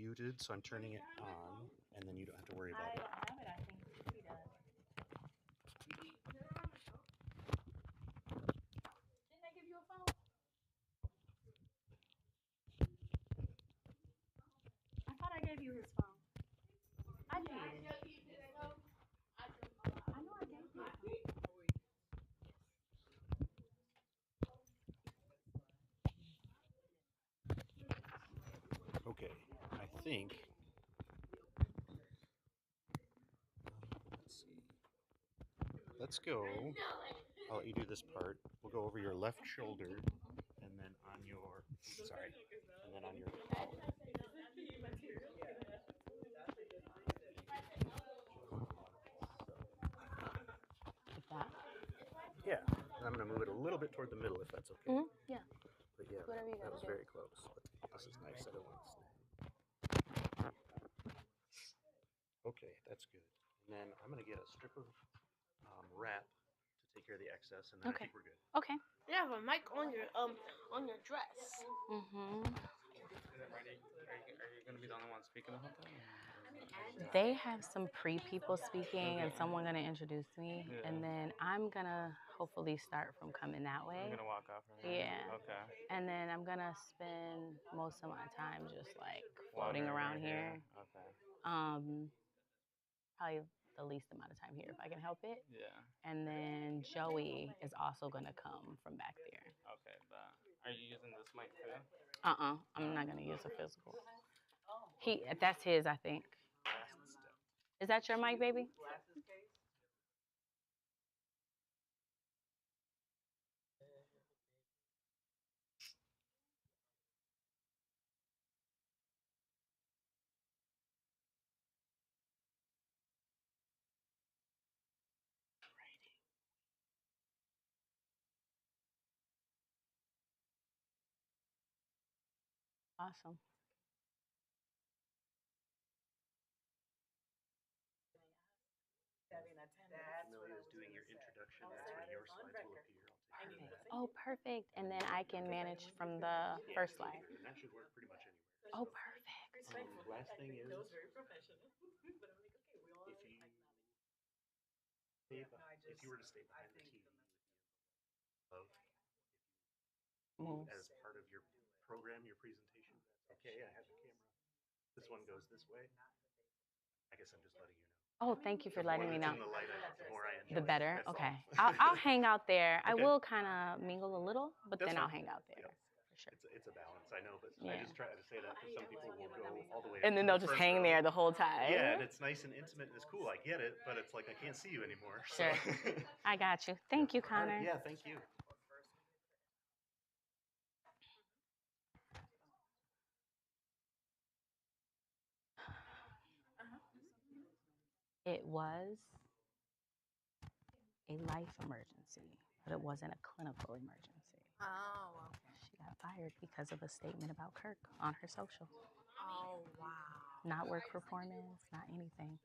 muted, so I'm turning it on, and then you don't have to worry about I it. don't have it, I think he does. Didn't I give you a phone? I thought I gave you his phone. I did. I know I gave you it. Okay, I think. Let's see. Let's go. I'll let you do this part. We'll go over your left shoulder, and then on your. Sorry. And then on your collar. Like that? Yeah, and I'm going to move it a little bit toward the middle if that's okay. Mm-hmm. Yeah. But yeah, Whatever you that gotta was do. very close. But this is nice. I don't want to snag. Okay, that's good. And then I'm going to get a strip of wrap to take care of the excess, and then I think we're good. Okay. You have a mic on your dress. Mm-hmm. Are you going to be the only one speaking the whole time? They have some people speaking and someone gonna introduce me, and then I'm gonna hopefully start from coming that way. I'm going to walk off from there? Yeah. Okay. And then I'm gonna spend most of my time just like floating around here. Okay. Probably the least amount of time here if I can help it. Yeah. And then Joey is also gonna come from back there. Okay, but are you using this mic too? I'm not gonna use a physical. That's his, I think. Is that your mic, baby? Awesome. Amelia is doing your introduction. That's when your slides will appear. I'll take care of that. Oh, perfect. And then I can manage from the first slide. And that should work pretty much anywhere. Oh, perfect. Last thing is, if you were to stay behind the TV with the envelope, as part of your program, your presentation, okay, I have the camera. This one goes this way. I guess I'm just letting you know. Oh, thank you for letting me know. The more I enjoy The better? it. Okay. I'll hang out there. I will kind of mingle a little, but then I'll hang out there. Yep. For sure. It's a balance, I know, but I just try to say that because some people will go all the way. And then they'll just hang there the whole time. Yeah, and it's nice and intimate and it's cool. I get it, but it's like I can't see you anymore. So. Sure. I got you. Thank you, Connor. Yeah, thank you. It was a life emergency, but it wasn't a clinical emergency. Oh, okay. She got fired because of a statement about Kirk on her social. Oh, wow. Not work performance, not anything.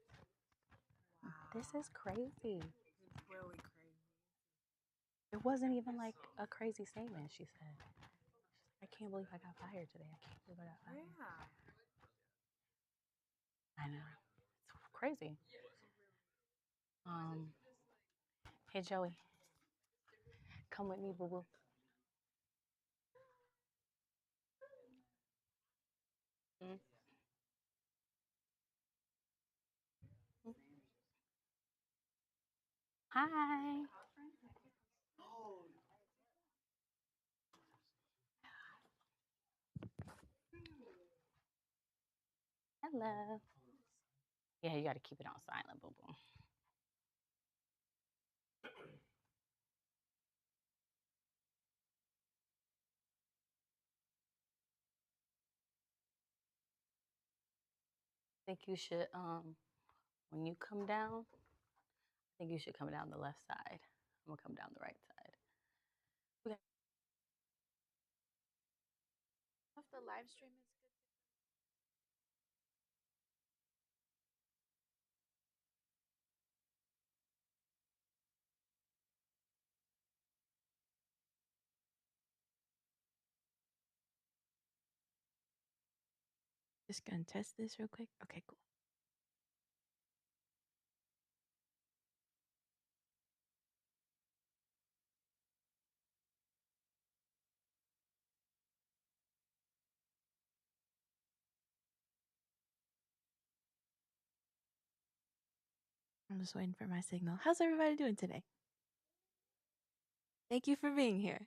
Wow. This is crazy. It's really crazy. It wasn't even like a crazy statement, she said. She's like, I can't believe I got fired today. I can't believe I got fired. Yeah. I know. It's crazy. Hey, Joey. Come with me, boo-boo. Mm. Mm. Hi. Hello. Yeah, you got to keep it on silent, boo-boo. I think you should, when you come down, I think you should come down the left side. I'm going to come down the right side. Okay. If the live stream is good. Just gonna test this real quick. Okay, cool. I'm just waiting for my signal. How's everybody doing today? Thank you for being here.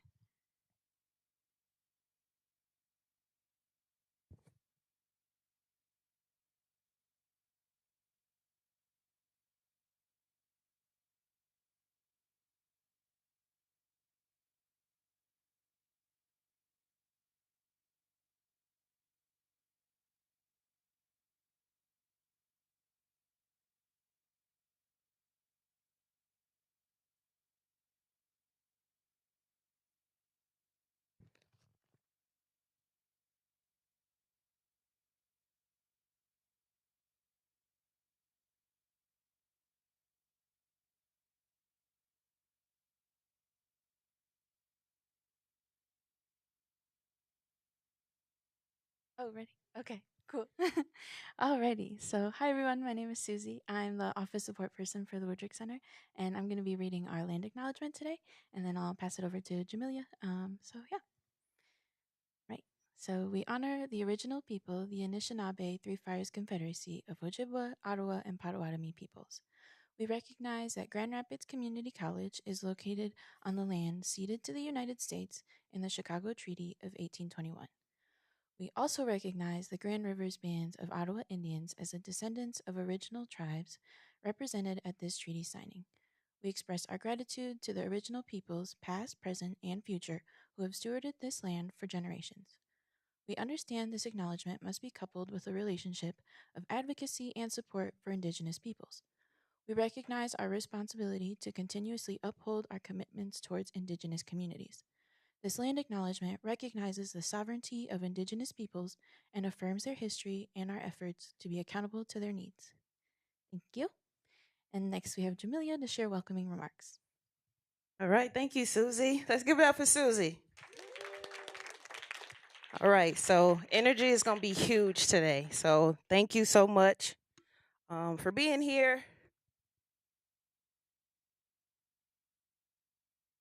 Oh, ready? Okay, cool. Alrighty. So, hi everyone. My name is Susie. I'm the office support person for the Woodrick Center, and I'm going to be reading our land acknowledgement today, and then I'll pass it over to Jamelia. Yeah. Right. So, we honor the original people, the Anishinaabe Three Fires Confederacy of Ojibwa, Ottawa, and Potawatomi peoples. We recognize that Grand Rapids Community College is located on the land ceded to the United States in the Chicago Treaty of 1821. We also recognize the Grand Rivers bands of Ottawa Indians as the descendants of original tribes represented at this treaty signing. We express our gratitude to the original peoples, past, present, and future, who have stewarded this land for generations. We understand this acknowledgement must be coupled with a relationship of advocacy and support for Indigenous peoples. We recognize our responsibility to continuously uphold our commitments towards Indigenous communities. This land acknowledgement recognizes the sovereignty of Indigenous peoples and affirms their history and our efforts to be accountable to their needs. Thank you. And next we have Jamelia to share welcoming remarks. All right, thank you, Susie. Let's give it up for Susie. All right, so energy is going to be huge today. So thank you so much for being here.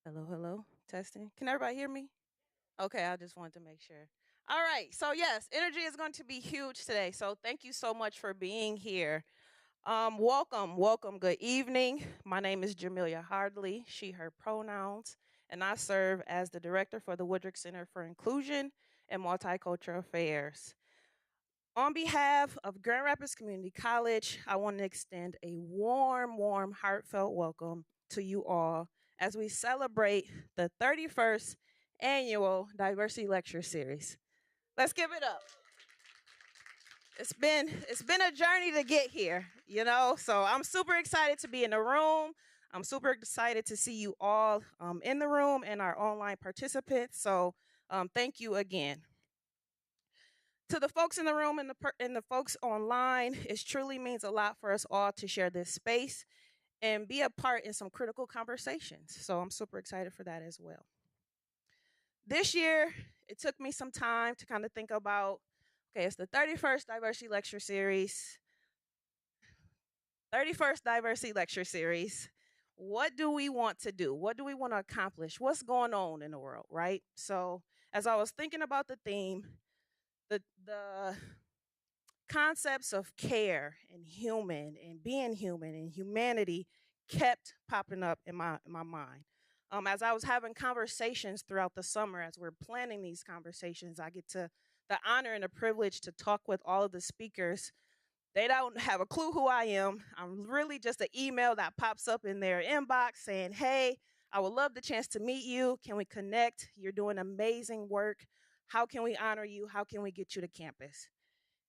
Hello, hello, testing. Can everybody hear me? Okay, I just wanted to make sure. All right, so yes, energy is going to be huge today. So thank you so much for being here. Welcome, good evening. My name is Jamelia Hardley, she, her pronouns, and I serve as the director for the Woodrick Center for Inclusion and Multicultural Affairs. On behalf of Grand Rapids Community College, I want to extend a warm, heartfelt welcome to you all as we celebrate the 31st annual Diversity Lecture Series. Let's give it up. It's been a journey to get here, so I'm super excited to be in the room. I'm super excited to see you all in the room and our online participants. So thank you again. To the folks in the room and the folks online, it truly means a lot for us all to share this space and be a part in some critical conversations. So I'm super excited for that as well. This year, it took me some time to kind of think about, okay, it's the 31st Diversity Lecture Series. 31st Diversity Lecture Series. What do we want to do? What do we want to accomplish? What's going on in the world, right? So as I was thinking about the theme, the concepts of care and human and being human and humanity kept popping up in my mind. As I was having conversations throughout the summer, as we're planning these conversations, I get the honor and the privilege to talk with all of the speakers. They don't have a clue who I am. I'm really just an email that pops up in their inbox saying, hey, I would love the chance to meet you. Can we connect? You're doing amazing work. How can we honor you? How can we get you to campus?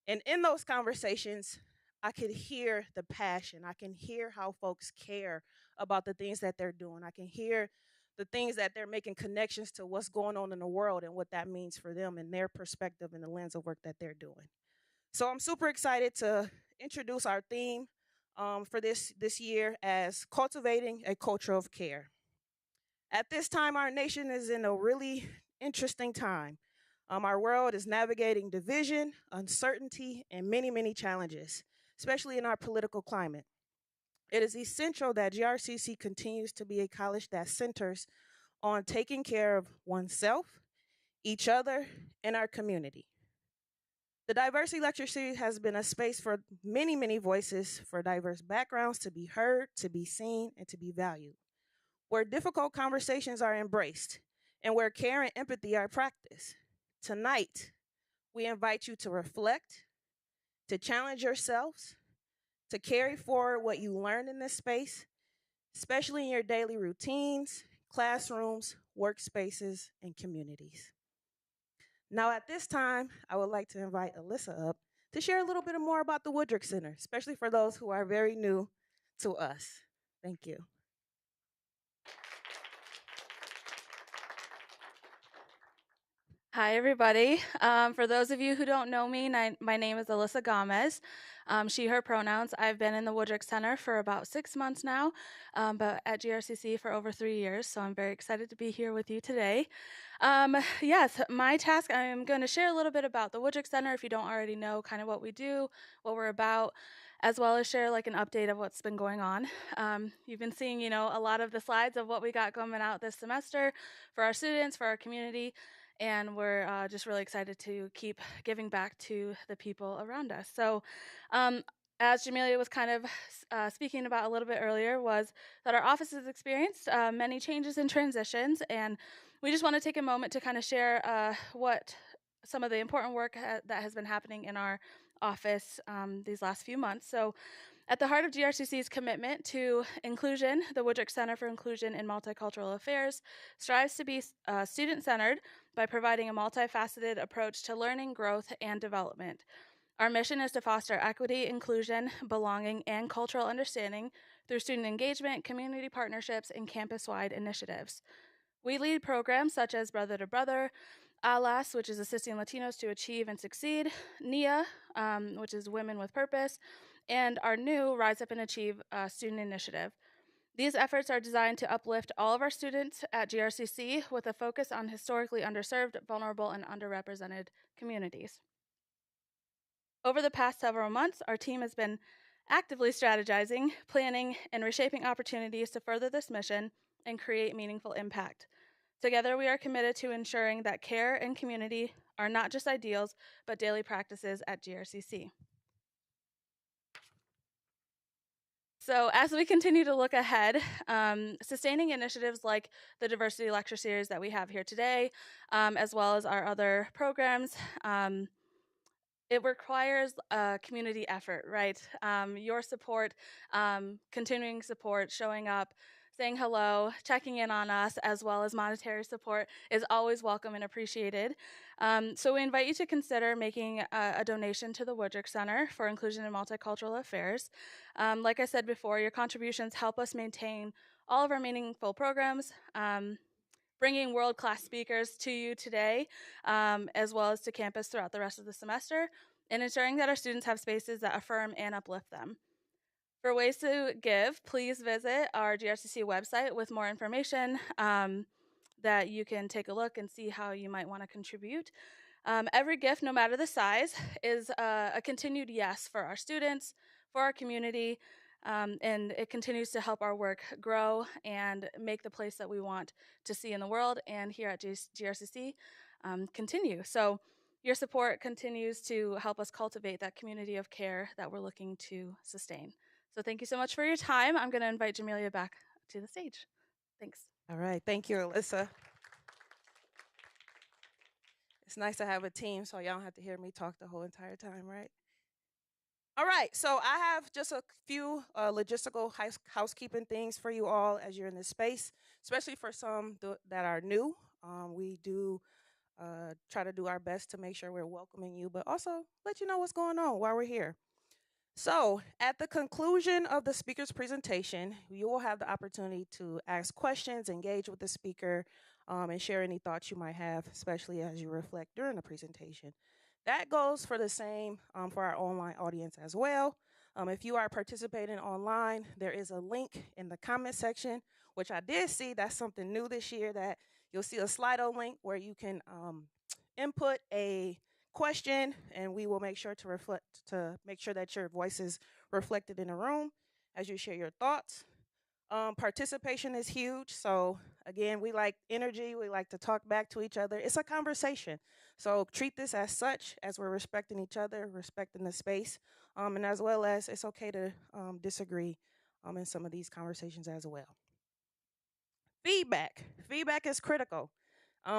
And in those conversations, I could hear the passion. I can hear how folks care about the things that they're doing. I can hear the things that they're making connections to what's going on in the world and what that means for them and their perspective and the lens of work that they're doing. So I'm super excited to introduce our theme for this year as cultivating a culture of care. At this time, our nation is in a really interesting time. Our world is navigating division, uncertainty, and many, many challenges, especially in our political climate. It is essential that GRCC continues to be a college that centers on taking care of oneself, each other, and our community. The Diversity Lecture Series has been a space for many, many voices, for diverse backgrounds to be heard, to be seen, and to be valued, where difficult conversations are embraced, and where care and empathy are practiced. Tonight, we invite you to reflect, to challenge yourselves, to carry forward what you learned in this space, especially in your daily routines, classrooms, workspaces, and communities. Now, at this time, I would like to invite Alyssa up to share a little bit more about the Woodrick Center, especially for those who are very new to us. Thank you. Hi, everybody. For those of you who don't know me, my name is Alyssa Gomez. She, her pronouns. I've been in the Woodrick Center for about 6 months now, but at GRCC for over 3 years, so I'm very excited to be here with you today. Yes, my task, I'm going to share a little bit about the Woodrick Center if you don't already know kind of what we do, what we're about, as well as share like an update of what's been going on. You've been seeing, a lot of the slides of what we got coming out this semester for our students, for our community, and we're just really excited to keep giving back to the people around us. So as Jamelia was kind of speaking about a little bit earlier, was that our office has experienced many changes and transitions, and we just want to take a moment to kind of share what some of the important work that has been happening in our office these last few months. So at the heart of GRCC's commitment to inclusion, the Woodrick Center for Inclusion in Multicultural Affairs strives to be student-centered by providing a multifaceted approach to learning, growth, and development. Our mission is to foster equity, inclusion, belonging, and cultural understanding through student engagement, community partnerships, and campus-wide initiatives. We lead programs such as Brother to Brother, ALAS, which is assisting Latinos to achieve and succeed, NIA, which is Women with Purpose, and our new Rise Up and Achieve student initiative. These efforts are designed to uplift all of our students at GRCC with a focus on historically underserved, vulnerable, and underrepresented communities. Over the past several months, our team has been actively strategizing, planning, and reshaping opportunities to further this mission and create meaningful impact. Together, we are committed to ensuring that care and community are not just ideals, but daily practices at GRCC. So as we continue to look ahead, sustaining initiatives like the Diversity Lecture Series that we have here today, as well as our other programs, it requires a community effort, right? Your support, continuing support, showing up, saying hello, checking in on us, as well as monetary support is always welcome and appreciated. So we invite you to consider making a donation to the Woodrick Center for Inclusion and Multicultural Affairs. Like I said before, your contributions help us maintain all of our meaningful programs, bringing world-class speakers to you today, as well as to campus throughout the rest of the semester, and ensuring that our students have spaces that affirm and uplift them. For ways to give, please visit our GRCC website with more information that you can take a look and see how you might want to contribute. Every gift, no matter the size, is a continued yes for our students, for our community, and it continues to help our work grow and make the place that we want to see in the world and here at GRCC continue. So your support continues to help us cultivate that community of care that we're looking to sustain. So thank you so much for your time. I'm going to invite Jamelia back to the stage. Thanks. All right. Thank you, Alyssa. It's nice to have a team so y'all don't have to hear me talk the whole entire time, right? All right. So I have just a few logistical housekeeping things for you all as you're in this space, especially for some that are new. We do try to do our best to make sure we're welcoming you, but also let you know what's going on while we're here. So at the conclusion of the speaker's presentation, you will have the opportunity to ask questions, engage with the speaker, and share any thoughts you might have, especially as you reflect during the presentation. That goes for the same for our online audience as well. If you are participating online, there is a link in the comment section, which I did see that's something new this year, that you'll see a Slido link where you can input, a question, and we will make sure to make sure that your voice is reflected in the room as you share your thoughts. Participation is huge. So again, we like energy. We like to talk back to each other. It's a conversation. So treat this as such, as we're respecting each other, respecting the space, and as well as it's okay to disagree in some of these conversations as well. Feedback is critical.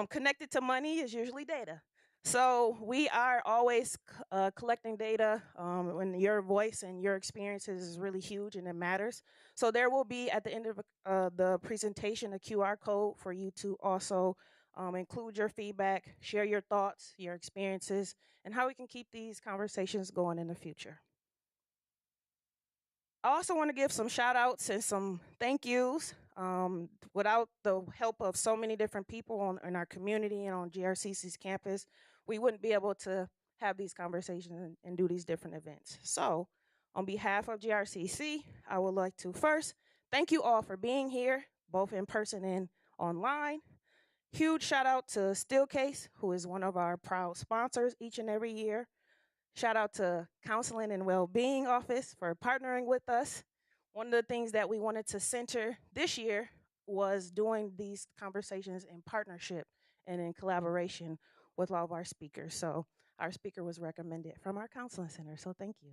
Connected to money is usually data. So we are always collecting data when your voice and your experiences is really huge and it matters. So there will be at the end of the presentation a QR code for you to also include your feedback, share your thoughts, your experiences, and how we can keep these conversations going in the future. I also want to give some shout outs and some thank yous. Without the help of so many different people in our community and on GRCC's campus, we wouldn't be able to have these conversations and do these different events. So, on behalf of GRCC, I would like to first thank you all for being here, both in person and online. Huge shout out to Steelcase, who is one of our proud sponsors each and every year. Shout out to Counseling and Wellbeing Office for partnering with us. One of the things that we wanted to center this year was doing these conversations in partnership and in collaboration with all of our speakers. So our speaker was recommended from our counseling center, so thank you.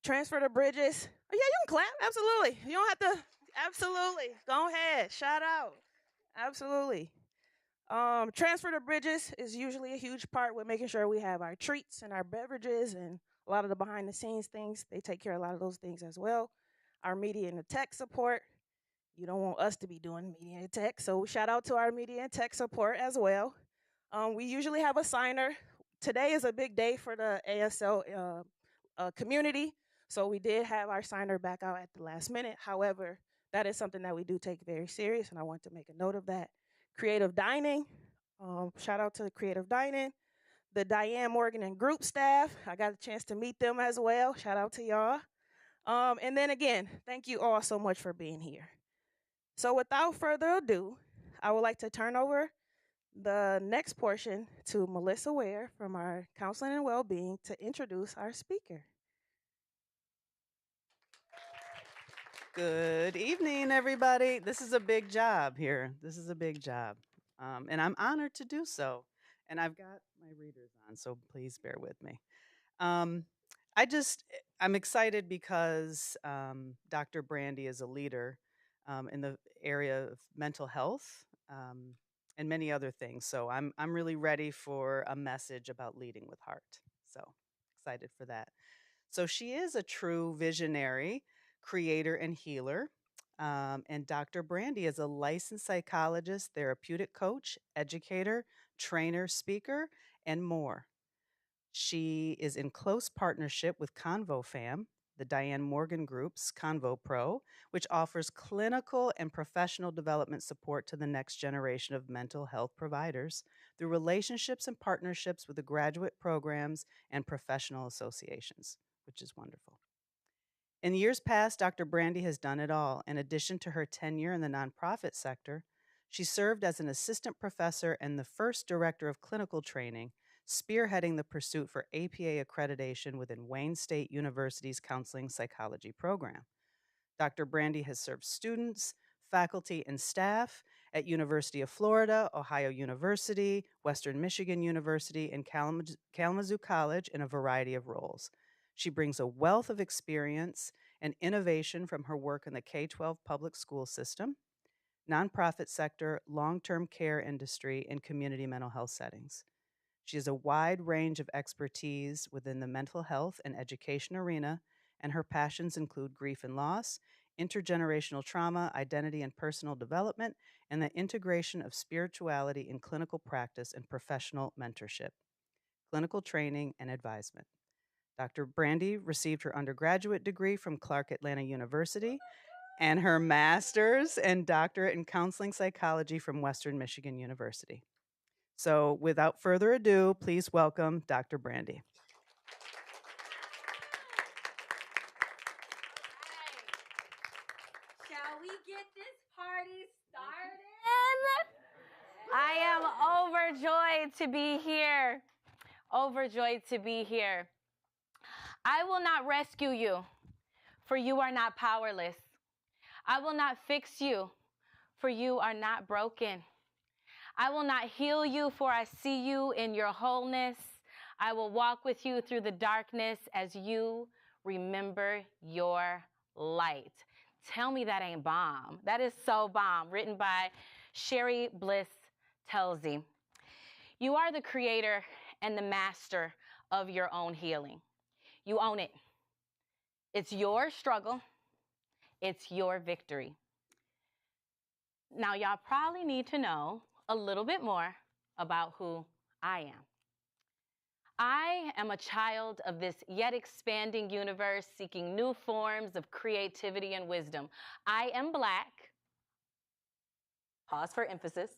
Transfer to Bridges. Oh, yeah, you can clap, absolutely. You don't have to, absolutely. Go ahead, shout out, absolutely. Transfer to Bridges is usually a huge part with making sure we have our treats and our beverages and a lot of the behind the scenes things. They take care of a lot of those things as well. Our media and the tech support. You don't want us to be doing media and tech, so shout out to our media and tech support as well. We usually have a signer. Today is a big day for the ASL community, so we did have our signer back out at the last minute. However, that is something that we do take very serious, and I want to make a note of that. Creative Dining, shout out to the Creative Dining. The Diane Morgan and group staff, I got a chance to meet them as well. Shout out to y'all. And then again, thank you all so much for being here. So without further ado, I would like to turn over the next portion to Melissa Ware from our Counseling and Wellbeing to introduce our speaker. Good evening, everybody. This is a big job here. This is a big job. And I'm honored to do so. And I've got my readers on, so please bear with me. I'm excited because Dr. Brandi is a leader in the area of mental health and many other things. So I'm really ready for a message about leading with heart. So excited for that. So she is a true visionary, creator, and healer. And Dr. Brandi is a licensed psychologist, therapeutic coach, educator, trainer, speaker, and more. She is in close partnership with ConvoFam, the Diane Morgan Group's Convo Pro, which offers clinical and professional development support to the next generation of mental health providers through relationships and partnerships with the graduate programs and professional associations, which is wonderful. In years past, Dr. Brandi has done it all. In addition to her tenure in the nonprofit sector, she served as an assistant professor and the first director of clinical training, spearheading the pursuit for APA accreditation within Wayne State University's counseling psychology program. Dr. Brandi has served students, faculty, and staff at University of Florida, Ohio University, Western Michigan University, and Kalamazoo College in a variety of roles. She brings a wealth of experience and innovation from her work in the K-12 public school system, nonprofit sector, long-term care industry, and community mental health settings. She has a wide range of expertise within the mental health and education arena, and her passions include grief and loss, intergenerational trauma, identity and personal development, and the integration of spirituality in clinical practice and professional mentorship, clinical training, and advisement. Dr. Brandi received her undergraduate degree from Clark Atlanta University and her master's and doctorate in counseling psychology from Western Michigan University. So without further ado, please welcome Dr. Brandi. Shall we get this party started? I am overjoyed to be here. Overjoyed to be here. I will not rescue you, for you are not powerless. I will not fix you, for you are not broken. I will not heal you, for I see you in your wholeness. I will walk with you through the darkness as you remember your light. Tell me that ain't bomb. That is so bomb. Written by Sherry Bliss Telsey. You are the creator and the master of your own healing. You own it. It's your struggle. It's your victory. Now, y'all probably need to know a little bit more about who I am. I am a child of this yet expanding universe seeking new forms of creativity and wisdom. I am Black. Pause for emphasis.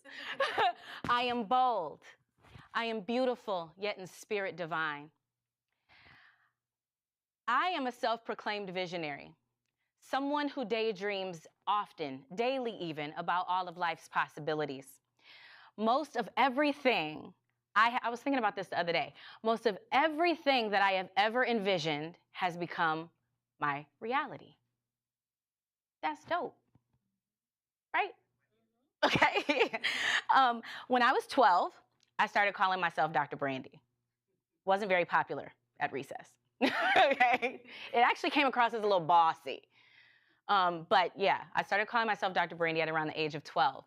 I am bold. I am beautiful, yet in spirit divine. I am a self-proclaimed visionary, someone who daydreams often, daily even, about all of life's possibilities. Most of everything, I was thinking about this the other day, most of everything that I have ever envisioned has become my reality. That's dope, right? Okay. When I was 12, I started calling myself Dr. Brandi. Wasn't very popular at recess. Okay. It actually came across as a little bossy. But yeah, I started calling myself Dr. Brandi at around the age of 12.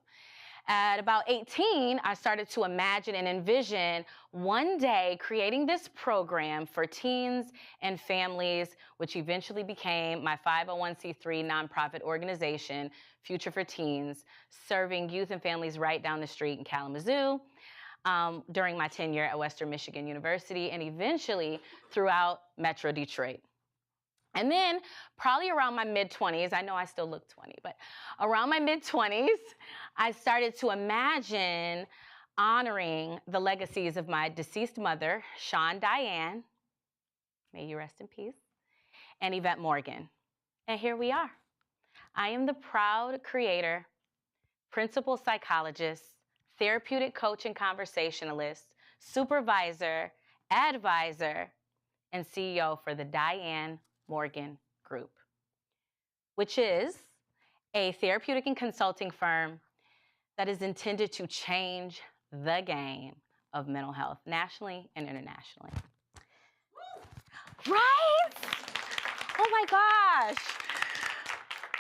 At about 18, I started to imagine and envision one day creating this program for teens and families, which eventually became my 501c3 nonprofit organization, Future for Teens, serving youth and families right down the street in Kalamazoo during my tenure at Western Michigan University and eventually throughout Metro Detroit. And then probably around my mid-20s, I know I still look 20, but around my mid-20s, I started to imagine honoring the legacies of my deceased mother, Sean Diane, may you rest in peace, and Yvette Morgan. And here we are. I am the proud creator, principal psychologist, therapeutic coach and conversationalist, supervisor, advisor, and CEO for the Diane Morgan Group, which is a therapeutic and consulting firm that is intended to change the game of mental health nationally and internationally. Right? Oh my gosh.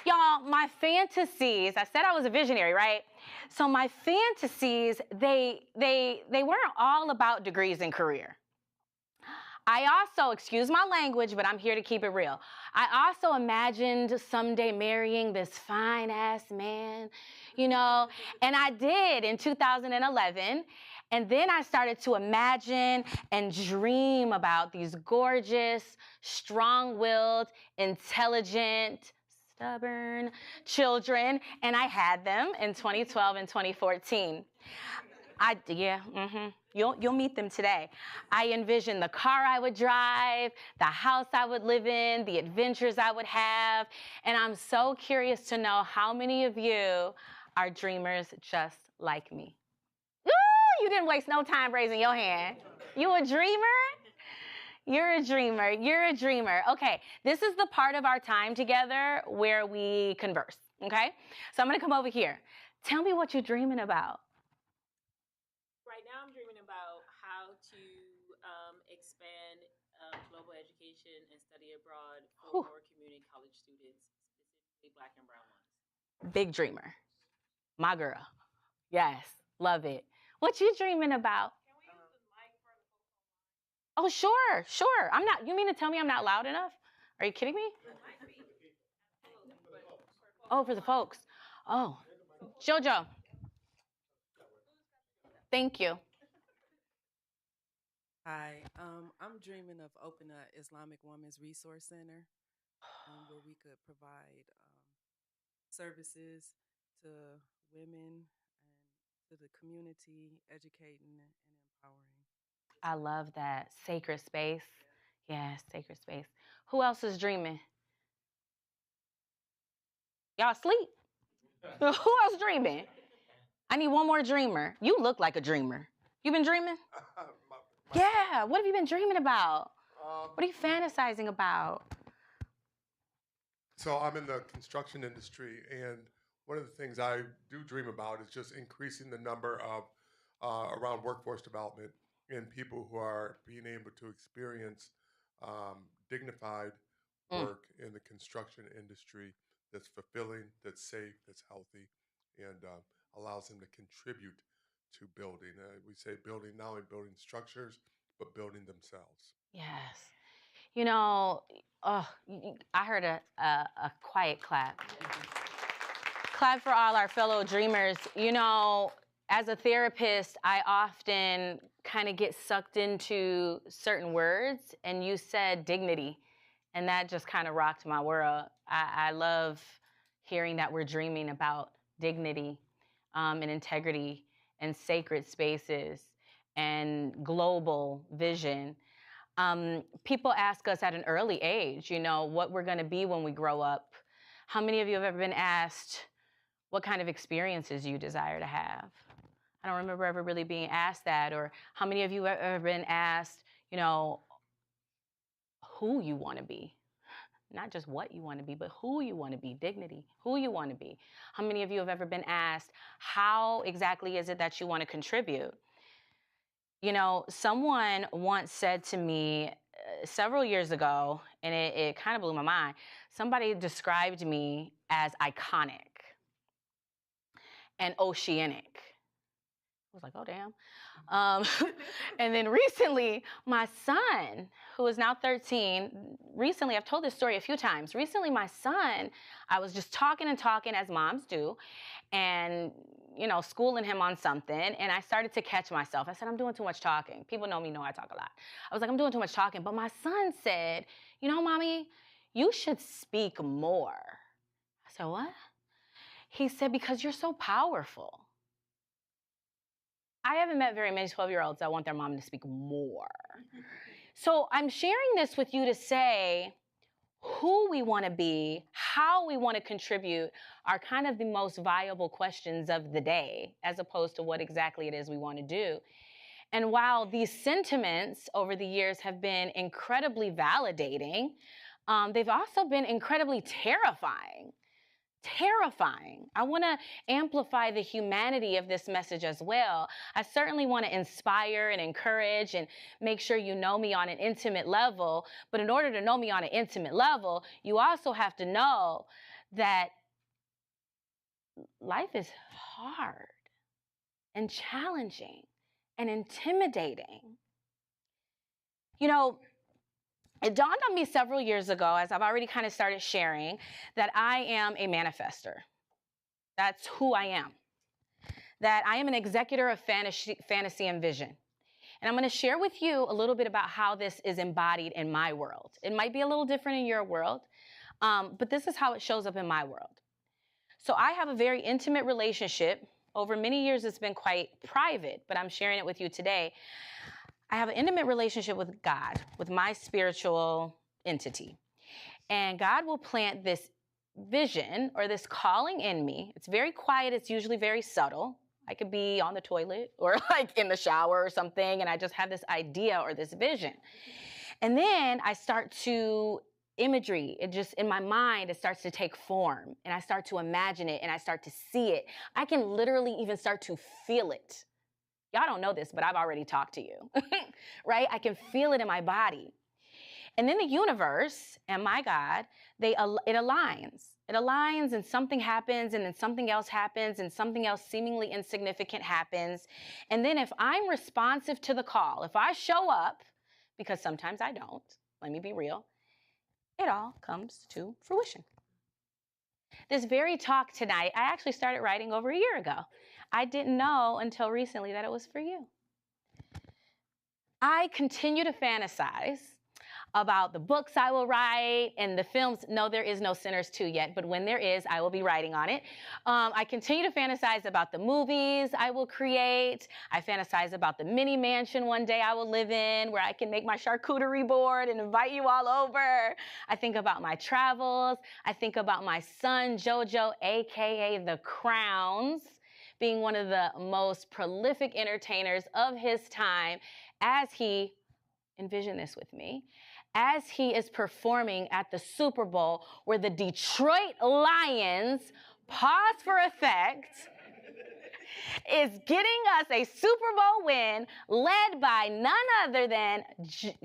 Y'all, my fantasies, I said I was a visionary, right? So my fantasies, they weren't all about degrees and career. I also, excuse my language, but I'm here to keep it real. I also imagined someday marrying this fine-ass man, you know, and I did in 2011. And then I started to imagine and dream about these gorgeous, strong-willed, intelligent, stubborn children, and I had them in 2012 and 2014. You'll meet them today. I envisioned the car I would drive, the house I would live in, the adventures I would have, and I'm so curious to know how many of you are dreamers just like me. Ooh, you didn't waste no time raising your hand. You a dreamer? You're a dreamer. You're a dreamer. Okay, this is the part of our time together where we converse, okay? So I'm gonna come over here. Tell me what you're dreaming about. Right now, I'm dreaming about how to expand global education and study abroad for more community college students, specifically Black and brown ones. Big dreamer. My girl. Yes, love it. What you dreaming about? Can we use the mic for the folks? Oh, sure. I'm not, you mean to tell me I'm not loud enough? Are you kidding me? Oh, for the folks. Oh, Jojo. Thank you. Hi, I'm dreaming of opening an Islamic Women's Resource Center where we could provide services to women and to the community, educating and empowering. I love that. Sacred space. Yes, sacred space. Who else is dreaming? Y'all sleep? Who else dreaming? I need one more dreamer. You look like a dreamer. You been dreaming? Yeah. What have you been dreaming about? What are you fantasizing about? So I'm in the construction industry, and one of the things I do dream about is just increasing the number of around workforce development and people who are being able to experience dignified work in the construction industry that's fulfilling, that's safe, that's healthy, and allows them to contribute to building. We say building, not only building structures, but building themselves. Yes. You know, I heard a quiet clap. Clap for all our fellow dreamers. You know, as a therapist, I often kind of get sucked into certain words, and you said dignity, and that just kind of rocked my world. I love hearing that we're dreaming about dignity and integrity and sacred spaces and global vision. People ask us at an early age, you know, what we're going to be when we grow up. How many of you have ever been asked what kind of experiences you desire to have? I don't remember ever really being asked that. Or how many of you have ever been asked, you know, who you want to be? Not just what you want to be, but who you want to be, dignity, who you want to be. How many of you have ever been asked, how exactly is it that you want to contribute? You know, someone once said to me several years ago, and it kind of blew my mind, somebody described me as iconic and oceanic. I was like, oh, damn. And then recently, my son, who is now 13, recently, I've told this story a few times. Recently, my son, I was just talking as moms do, and, you know, schooling him on something, and I started to catch myself. I said, I'm doing too much talking. People know me, know I talk a lot. I was like, I'm doing too much talking. But my son said, you know, Mommy, you should speak more. I said, what? He said, because you're so powerful. I haven't met very many 12-year-olds that want their mom to speak more. So I'm sharing this with you to say who we want to be, how we want to contribute are kind of the most viable questions of the day, as opposed to what exactly it is we want to do. And while these sentiments over the years have been incredibly validating, they've also been incredibly terrifying. I want to amplify the humanity of this message as well. I certainly want to inspire and encourage and make sure you know me on an intimate level. But in order to know me on an intimate level, you also have to know that life is hard and challenging and intimidating. You know, it dawned on me several years ago, as I've already kind of started sharing, that I am a manifester. That's who I am. That I am an executor of fantasy and vision. And I'm going to share with you a little bit about how this is embodied in my world. It might be a little different in your world, but this is how it shows up in my world. So I have a very intimate relationship. Over many years, it's been quite private, but I'm sharing it with you today. I have an intimate relationship with God, with my spiritual entity. And God will plant this vision or this calling in me. It's very quiet. It's usually very subtle. I could be on the toilet or like in the shower or something, and I just have this idea or this vision. And then I start to imagery, it just in my mind, it starts to take form, and I start to imagine it, and I start to see it. I can literally even start to feel it. Y'all don't know this, but I've already talked to you, right? I can feel it in my body. And then the universe and my God, it aligns. It aligns and something happens, and then something else happens, and something else seemingly insignificant happens. And then if I'm responsive to the call, if I show up, because sometimes I don't, let me be real, it all comes to fruition. This very talk tonight, I actually started writing over a year ago. I didn't know until recently that it was for you. I continue to fantasize about the books I will write and the films. No, there is no Sinners 2 yet, but when there is, I will be writing on it. I continue to fantasize about the movies I will create. I fantasize about the mini mansion one day I will live in where I can make my charcuterie board and invite you all over. I think about my travels. I think about my son, JoJo, AKA The Crowns, being one of the most prolific entertainers of his time as he, envision this with me, as he is performing at the Super Bowl where the Detroit Lions, pause for effect, is getting us a Super Bowl win led by none other than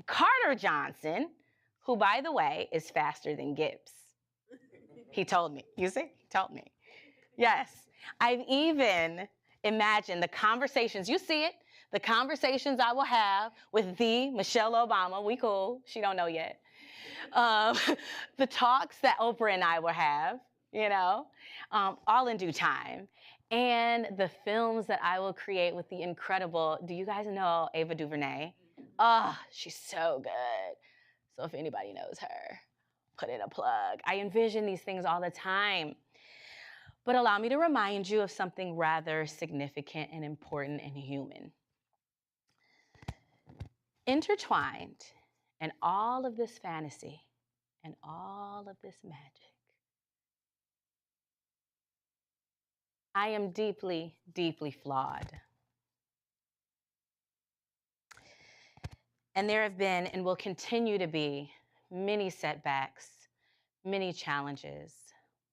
Carter Johnson, who, by the way, is faster than Gibbs. He told me. You see? He told me. Yes. I've even imagined the conversations. You see it. The conversations I will have with the Michelle Obama. We cool. She don't know yet. The talks that Oprah and I will have, you know, all in due time. And the films that I will create with the incredible, do you guys know Ava DuVernay? Oh, she's so good. So if anybody knows her, put in a plug. I envision these things all the time. But allow me to remind you of something rather significant and important and human. Intertwined in all of this fantasy and all of this magic, I am deeply, deeply flawed. And there have been and will continue to be many setbacks, many challenges,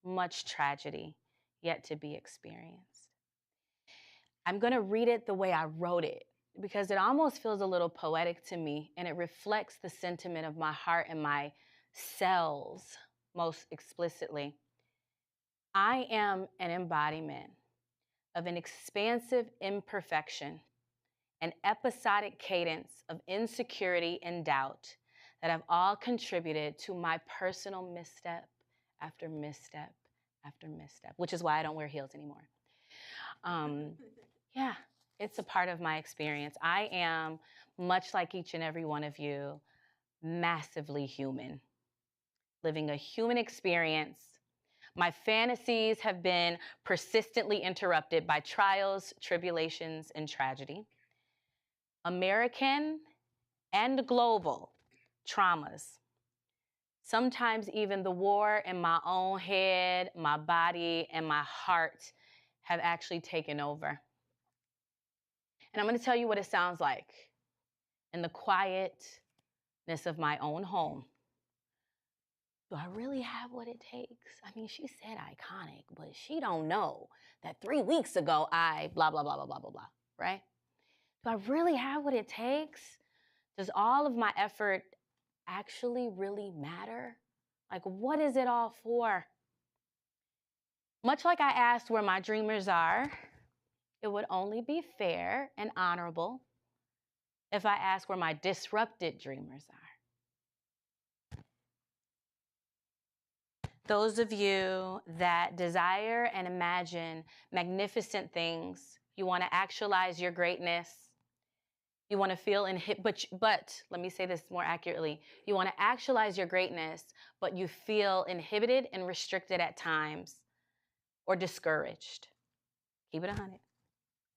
much tragedy yet to be experienced. I'm going to read it the way I wrote it because it almost feels a little poetic to me, and it reflects the sentiment of my heart and my cells most explicitly. I am an embodiment of an expansive imperfection, an episodic cadence of insecurity and doubt that have all contributed to my personal misstep after misstep after misstep, which is why I don't wear heels anymore. Yeah, it's a part of my experience. I am, much like each and every one of you, massively human, living a human experience. My fantasies have been persistently interrupted by trials, tribulations, and tragedy. American and global traumas. Sometimes even the war in my own head, my body, and my heart have actually taken over. And I'm going to tell you what it sounds like in the quietness of my own home. Do I really have what it takes? I mean, she said iconic, but she don't know that 3 weeks ago I blah, blah, blah, blah, blah, blah, blah, right? Do I really have what it takes? Does all of my effort actually really matter? Like, what is it all for? Much like I asked where my dreamers are, it would only be fair and honorable if I ask where my disrupted dreamers are. Those of you that desire and imagine magnificent things, you want to actualize your greatness, you want to feel but let me say this more accurately. You want to actualize your greatness, but you feel inhibited and restricted at times or discouraged. Keep it 100.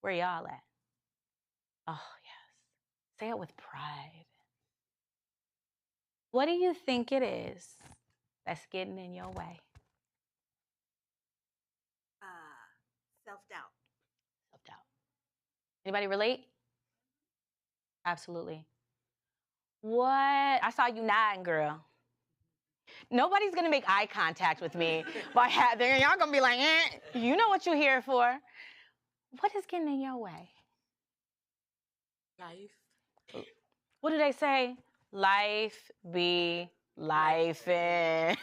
Where y'all at? Oh, yes. Say it with pride. What do you think it is that's getting in your way? Self-doubt. Self-doubt. Anybody relate? Absolutely. What? I saw you nodding, girl. Nobody's going to make eye contact with me by having, y'all going to be like, you know what you're here for. What is getting in your way? Life. What do they say? Life be life in.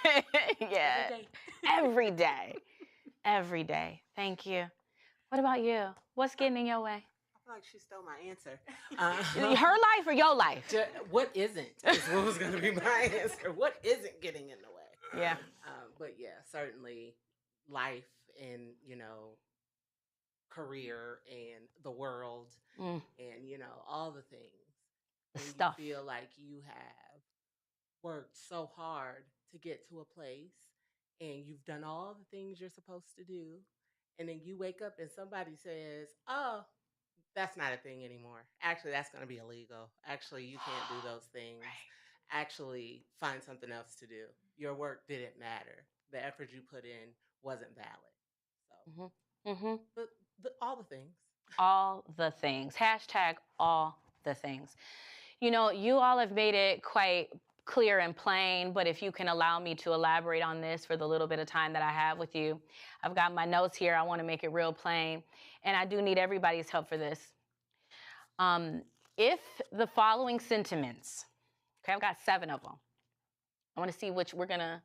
Yeah. Every day. Every day. Thank you. What about you? What's getting in your way? I feel like she stole my answer. Her life or your life? What isn't is what was going to be my answer. What isn't getting in the way? Yeah. But yeah, certainly life and, career and the world and, all the things. The when stuff. You feel like you have worked so hard to get to a place and you've done all the things you're supposed to do. And then you wake up and somebody says, oh, that's not a thing anymore. Actually, that's going to be illegal. Actually, you can't do those things. Right. Actually, find something else to do. Your work didn't matter. The effort you put in wasn't valid. So, all the things. All the things. Hashtag all the things. You know, you all have made it quite clear and plain, but if you can allow me to elaborate on this for the little bit of time that I have with you, I've got my notes here. I want to make it real plain, and I do need everybody's help for this. If the following sentiments, okay, I've got 7 of them. I want to see which we're going to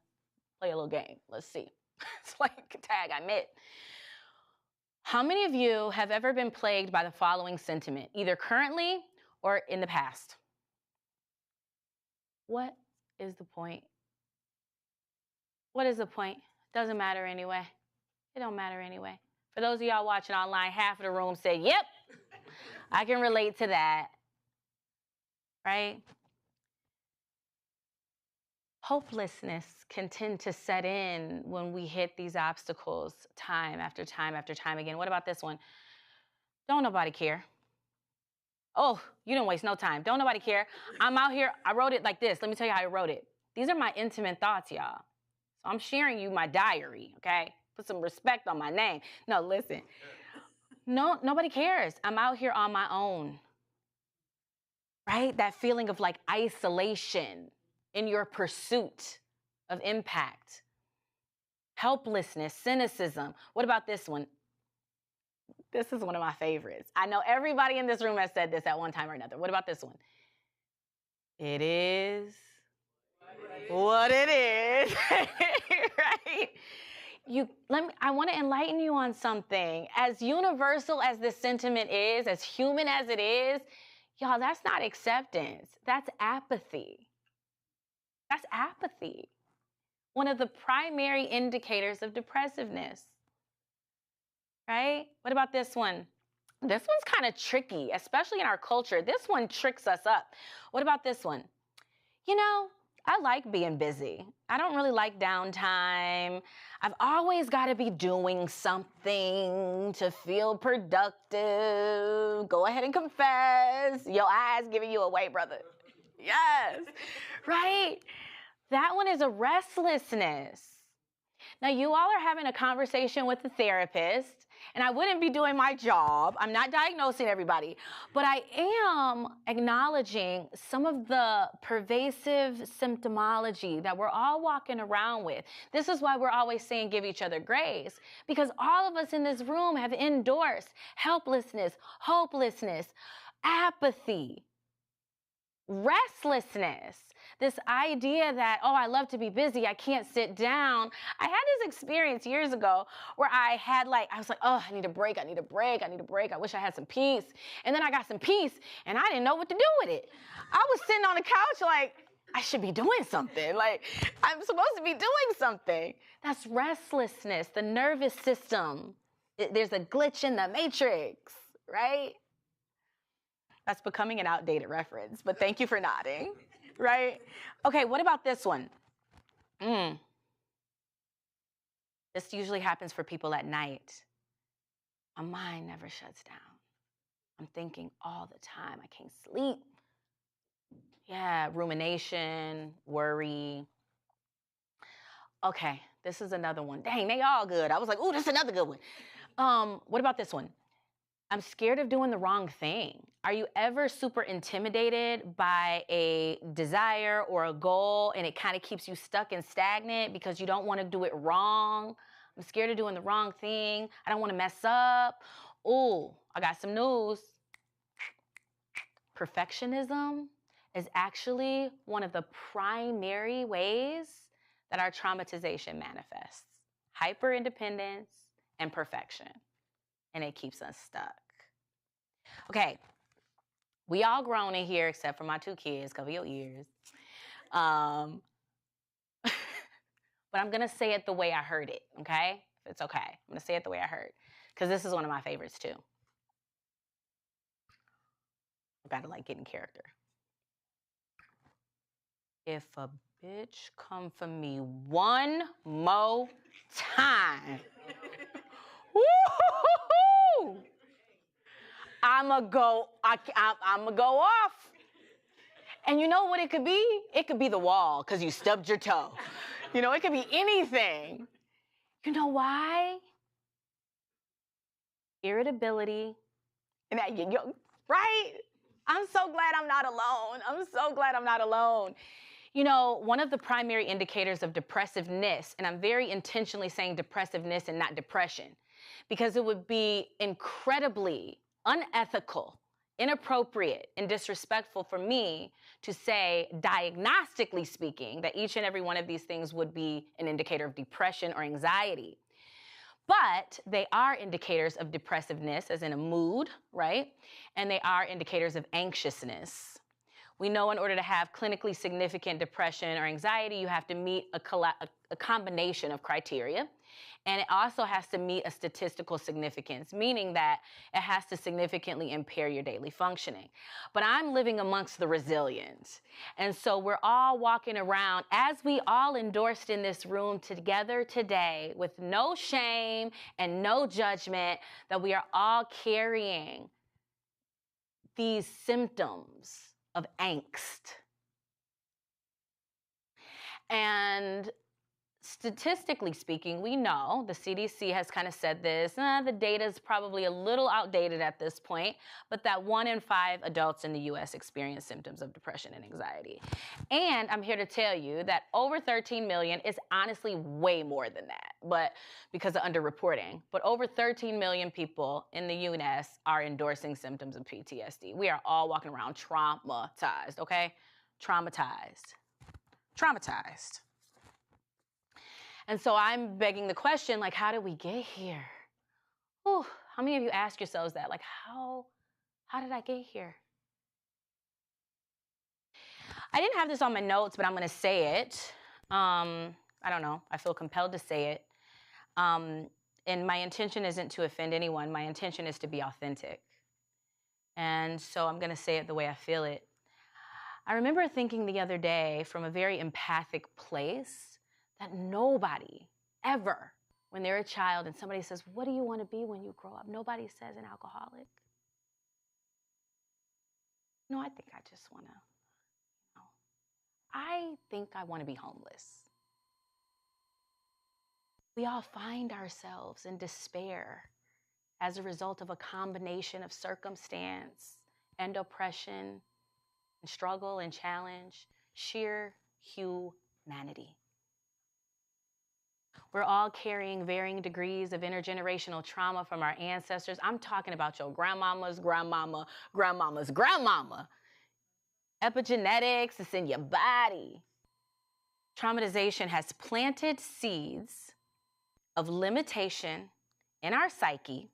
play a little game. Let's see. It's like tag, I admit. How many of you have ever been plagued by the following sentiment, either currently or in the past? What is the point? What is the point? Doesn't matter anyway. It don't matter anyway. For those of y'all watching online, half of the room said, yep, I can relate to that. Right? Hopelessness can tend to set in when we hit these obstacles time after time after time again. What about this one? Don't nobody care. Oh, you didn't waste no time. Don't nobody care. I'm out here. I wrote it like this. Let me tell you how I wrote it. These are my intimate thoughts, y'all. So I'm sharing you my diary, okay? Put some respect on my name. No, listen. No, nobody cares. I'm out here on my own. Right? That feeling of like isolation in your pursuit of impact. Helplessness, cynicism. What about this one? This is one of my favorites. I know everybody in this room has said this at one time or another. What about this one? It is what it is. Right? I want to enlighten you on something. As universal as this sentiment is, as human as it is, y'all, that's not acceptance. That's apathy. That's apathy. One of the primary indicators of depressiveness. Right? What about this one? This one's kind of tricky, especially in our culture. This one tricks us up. What about this one? You know, I like being busy. I don't really like downtime. I've always got to be doing something to feel productive. Go ahead and confess. Your eyes giving you away, brother. Yes, right? That one is a restlessness. Now, you all are having a conversation with a therapist, and I wouldn't be doing my job. I'm not diagnosing everybody, but I am acknowledging some of the pervasive symptomology that we're all walking around with. This is why we're always saying give each other grace, because all of us in this room have endorsed helplessness, hopelessness, apathy, restlessness. This idea that, oh, I love to be busy, I can't sit down. I had this experience years ago where I was like, oh, I need a break, I need a break, I need a break. I wish I had some peace. And then I got some peace and I didn't know what to do with it. I was sitting on the couch like, I should be doing something. Like, I'm supposed to be doing something. That's restlessness, the nervous system. There's a glitch in the matrix, right? That's becoming an outdated reference, but thank you for nodding. Right? Okay, what about this one? This usually happens for people at night. My mind never shuts down. I'm thinking all the time. I can't sleep. Yeah, rumination, worry. Okay, this is another one. Dang, they all good. I was like, ooh, that's another good one. What about this one? I'm scared of doing the wrong thing. Are you ever super intimidated by a desire or a goal and it kind of keeps you stuck and stagnant because you don't want to do it wrong? I'm scared of doing the wrong thing. I don't want to mess up. Ooh, I got some news. Perfectionism is actually one of the primary ways that our traumatization manifests. Hyper-independence and perfection. And it keeps us stuck. Okay, we all grown in here except for my 2 kids. Cover your ears. But I'm gonna say it the way I heard it, okay? If it's okay, I'm gonna say it the way I heard, because this is one of my favorites too. I gotta like get in character. If a bitch come for me one more time, woo-hoo-hoo-hoo, I'ma go off. And you know what it could be? It could be the wall because you stubbed your toe. You know, it could be anything. You know why? irritability, and right? I'm so glad I'm not alone. I'm so glad I'm not alone. You know, one of the primary indicators of depressiveness, and I'm very intentionally saying depressiveness and not depression, because it would be incredibly unethical, inappropriate, and disrespectful for me to say, diagnostically speaking, that each and every one of these things would be an indicator of depression or anxiety. But they are indicators of depressiveness, as in a mood, right? And they are indicators of anxiousness. We know in order to have clinically significant depression or anxiety, you have to meet a combination of criteria. And it also has to meet a statistical significance, meaning that it has to significantly impair your daily functioning. But I'm living amongst the resilient. And so we're all walking around, as we all endorsed in this room together today, with no shame and no judgment, that we are all carrying these symptoms of angst. And statistically speaking, we know, the CDC has kind of said this, the data is probably a little outdated at this point, but that 1 in 5 adults in the US experience symptoms of depression and anxiety. And I'm here to tell you that over 13 million is honestly way more than that, but because of underreporting. But over 13 million people in the US are endorsing symptoms of PTSD. We are all walking around traumatized, okay? Traumatized. And so I'm begging the question, like, how did we get here? Whew, how many of you ask yourselves that? Like, how did I get here? I didn't have this on my notes, but I'm going to say it. I don't know. I feel compelled to say it. And my intention isn't to offend anyone. My intention is to be authentic. And so I'm going to say it the way I feel it. I remember thinking the other day from a very empathic place that nobody ever, when they're a child and somebody says, what do you want to be when you grow up? Nobody says an alcoholic. No, I think I just want to, I think I want to be homeless. We all find ourselves in despair as a result of a combination of circumstance and oppression and struggle and challenge, sheer humanity. We're all carrying varying degrees of intergenerational trauma from our ancestors. I'm talking about your grandmama's grandmama, grandmama's grandmama. Epigenetics is in your body. Traumatization has planted seeds of limitation in our psyche.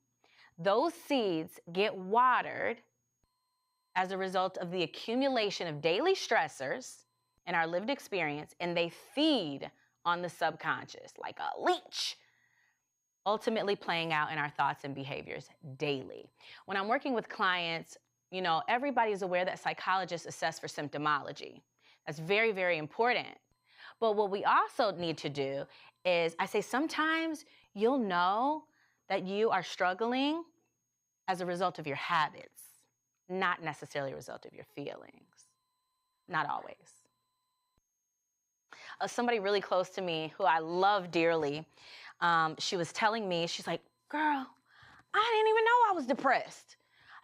Those seeds get watered as a result of the accumulation of daily stressors in our lived experience, and they feed on the subconscious like a leech, ultimately playing out in our thoughts and behaviors daily. When I'm working with clients, you know, everybody's aware that psychologists assess for symptomology. That's very, very important. But what we also need to do is, I say sometimes you'll know that you are struggling as a result of your habits, not necessarily a result of your feelings. Not always. Somebody really close to me who I love dearly, she was telling me, she's like, girl, I didn't even know I was depressed.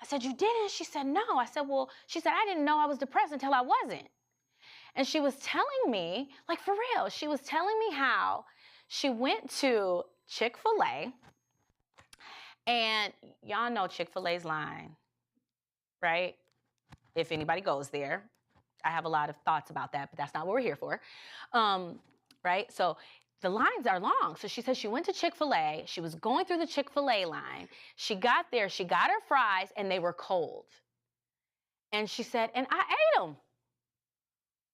I said, you didn't? She said, no. I said, well, she said, I didn't know I was depressed until I wasn't. And she was telling me, like for real, she was telling me how she went to Chick-fil-A, and y'all know Chick-fil-A's line, right? If anybody goes there. I have a lot of thoughts about that, but that's not what we're here for, right? So the lines are long. So she said she went to Chick-fil-A. She was going through the Chick-fil-A line. She got there. She got her fries, and they were cold. And she said, and I ate them.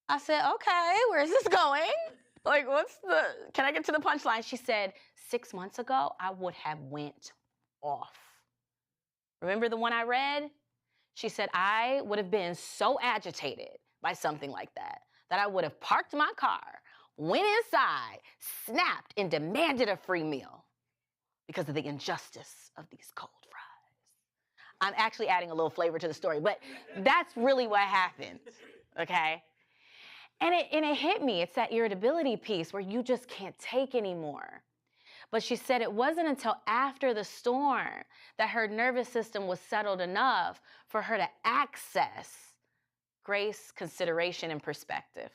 I said, okay, where's this going? Like, can I get to the punchline? She said, 6 months ago, I would have went off. Remember the one I read? She said, I would have been so agitated by something like that I would have parked my car, went inside, snapped, and demanded a free meal because of the injustice of these cold fries. I'm actually adding a little flavor to the story, but that's really what happened, okay? And it hit me. It's that irritability piece where you just can't take anymore. But she said it wasn't until after the storm that her nervous system was settled enough for her to access grace, consideration, and perspective.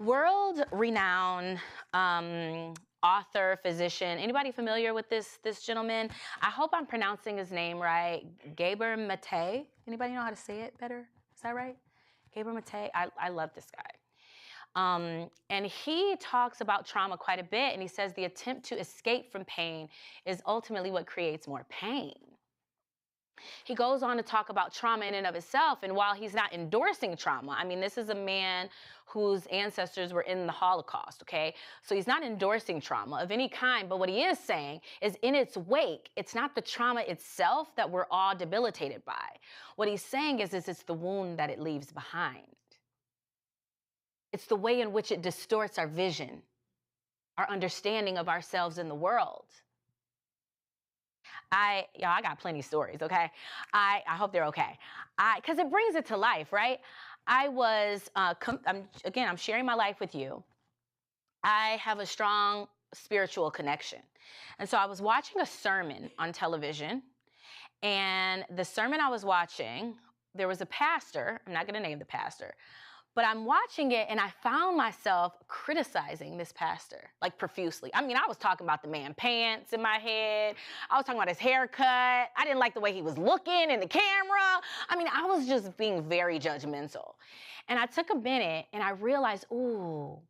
World-renowned author, physician. Anybody familiar with this gentleman? I hope I'm pronouncing his name right. Gabor Mate. Anybody know how to say it better? Is that right? Gabor Mate. I love this guy. And he talks about trauma quite a bit, and he says the attempt to escape from pain is ultimately what creates more pain. He goes on to talk about trauma in and of itself, and while he's not endorsing trauma, I mean, this is a man whose ancestors were in the Holocaust, okay? So he's not endorsing trauma of any kind, but what he is saying is in its wake, it's not the trauma itself that we're all debilitated by. What he's saying is it's the wound that it leaves behind. It's the way in which it distorts our vision, our understanding of ourselves in the world. I got plenty of stories, okay? I hope they're okay. Because it brings it to life, right? I was, I'm sharing my life with you. I have a strong spiritual connection. And so I was watching a sermon on television, and the sermon I was watching, there was a pastor, I'm not going to name the pastor, but I'm watching it, and I found myself criticizing this pastor, like profusely. I mean, I was talking about the man pants in my head. I was talking about his haircut. I didn't like the way he was looking in the camera. I mean, I was just being very judgmental. And I took a minute, and I realized, ooh,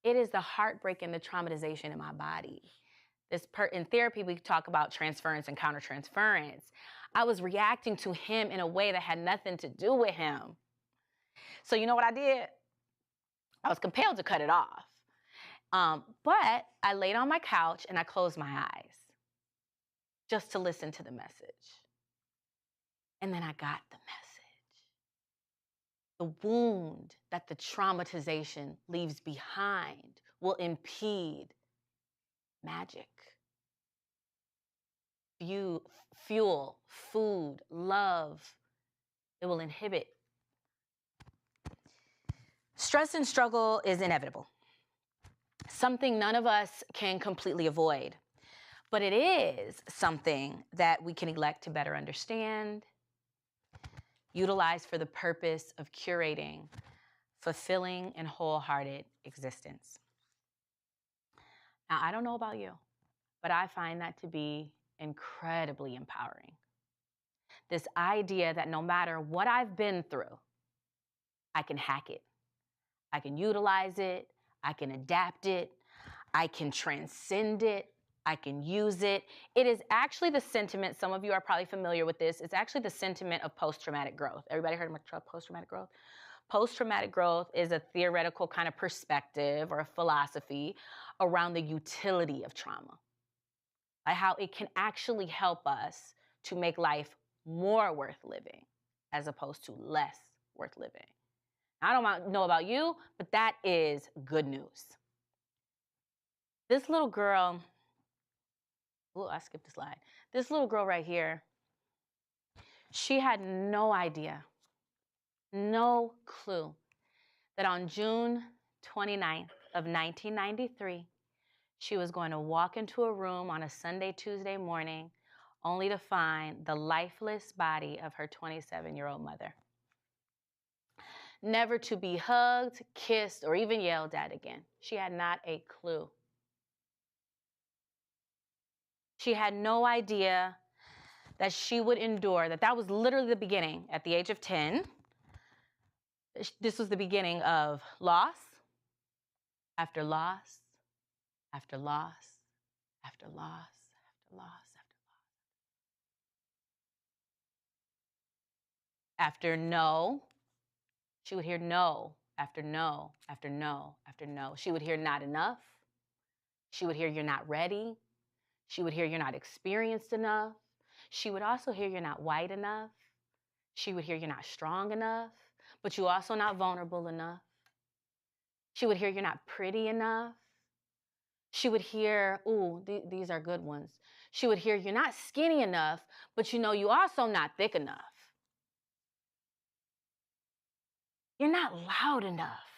it is the heartbreak and the traumatization in my body. In therapy, we talk about transference and countertransference. I was reacting to him in a way that had nothing to do with him. So you know what I did? I was compelled to cut it off. But I laid on my couch and I closed my eyes just to listen to the message. And then I got the message. The wound that the traumatization leaves behind will impede magic, fuel, food, love. It will inhibit. Stress and struggle is inevitable, something none of us can completely avoid, but it is something that we can elect to better understand, utilize for the purpose of curating fulfilling and wholehearted existence. Now, I don't know about you, but I find that to be incredibly empowering. This idea that no matter what I've been through, I can hack it. I can utilize it, I can adapt it, I can transcend it, I can use it. It is actually the sentiment, some of you are probably familiar with this, it's actually the sentiment of post-traumatic growth. Everybody heard about post-traumatic growth? Post-traumatic growth is a theoretical kind of perspective or a philosophy around the utility of trauma. Like how it can actually help us to make life more worth living as opposed to less worth living. I don't know about you, but that is good news. This little girl, I skipped a slide. This little girl right here, she had no idea, no clue that on June 29th of 1993, she was going to walk into a room on a Sunday, Tuesday morning, only to find the lifeless body of her 27-year-old mother. Never to be hugged, kissed, or even yelled at again. She had not a clue. She had no idea that she would endure, that was literally the beginning. At the age of 10, this was the beginning of loss, after loss, after loss, after loss, after loss, after loss. After no, she would hear no, after no, after no, after no. She would hear not enough. She would hear you're not ready. She would hear you're not experienced enough. She would also hear you're not white enough. She would hear you're not strong enough, but you're also not vulnerable enough. She would hear you're not pretty enough. She would hear, ooh, these are good ones. She would hear you're not skinny enough, but you know you also not thick enough. You're not loud enough,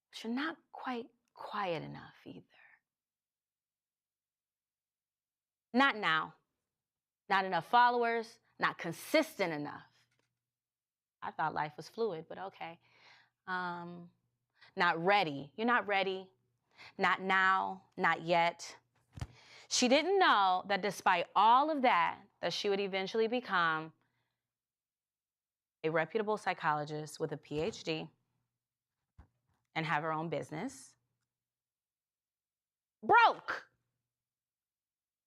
but you're not quite quiet enough either. Not now. Not enough followers, not consistent enough. I thought life was fluid, but okay. Not ready. You're not ready. Not now, not yet. She didn't know that despite all of that, that she would eventually become a reputable psychologist with a PhD and have her own business. Broke!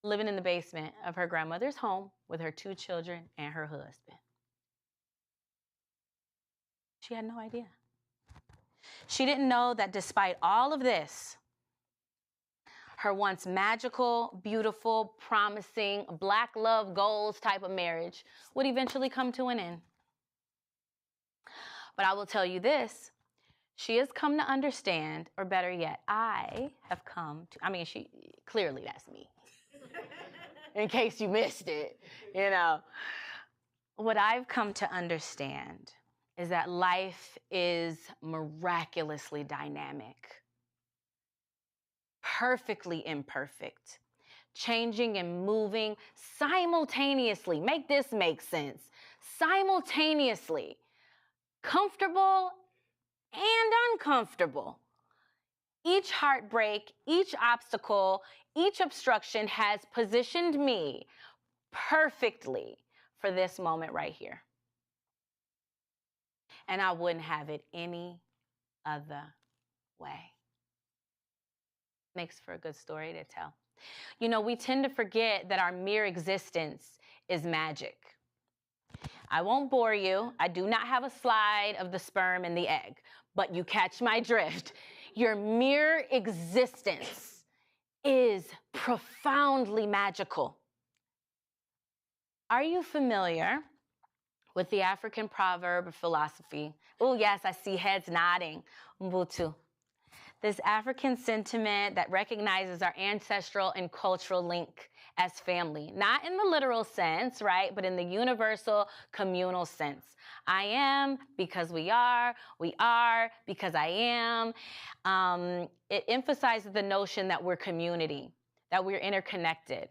Living in the basement of her grandmother's home with her 2 children and her husband. She had no idea. She didn't know that despite all of this, her once magical, beautiful, promising, black love goals type of marriage would eventually come to an end. But I will tell you this, she has come to understand, or better yet, I have come to, clearly that's me. In case you missed it, What I've come to understand is that life is miraculously dynamic, perfectly imperfect, changing and moving simultaneously. Make this make sense. Simultaneously, comfortable and uncomfortable. Each heartbreak, each obstacle, each obstruction has positioned me perfectly for this moment right here. And I wouldn't have it any other way. Makes for a good story to tell. We tend to forget that our mere existence is magic. I won't bore you. I do not have a slide of the sperm and the egg, but you catch my drift. Your mere existence is profoundly magical. Are you familiar with the African proverb or philosophy? Oh, yes, I see heads nodding. Mbutu. This African sentiment that recognizes our ancestral and cultural link as family. Not in the literal sense, right? But in the universal communal sense. I am because we are because I am. It emphasizes the notion that we're community, that we're interconnected.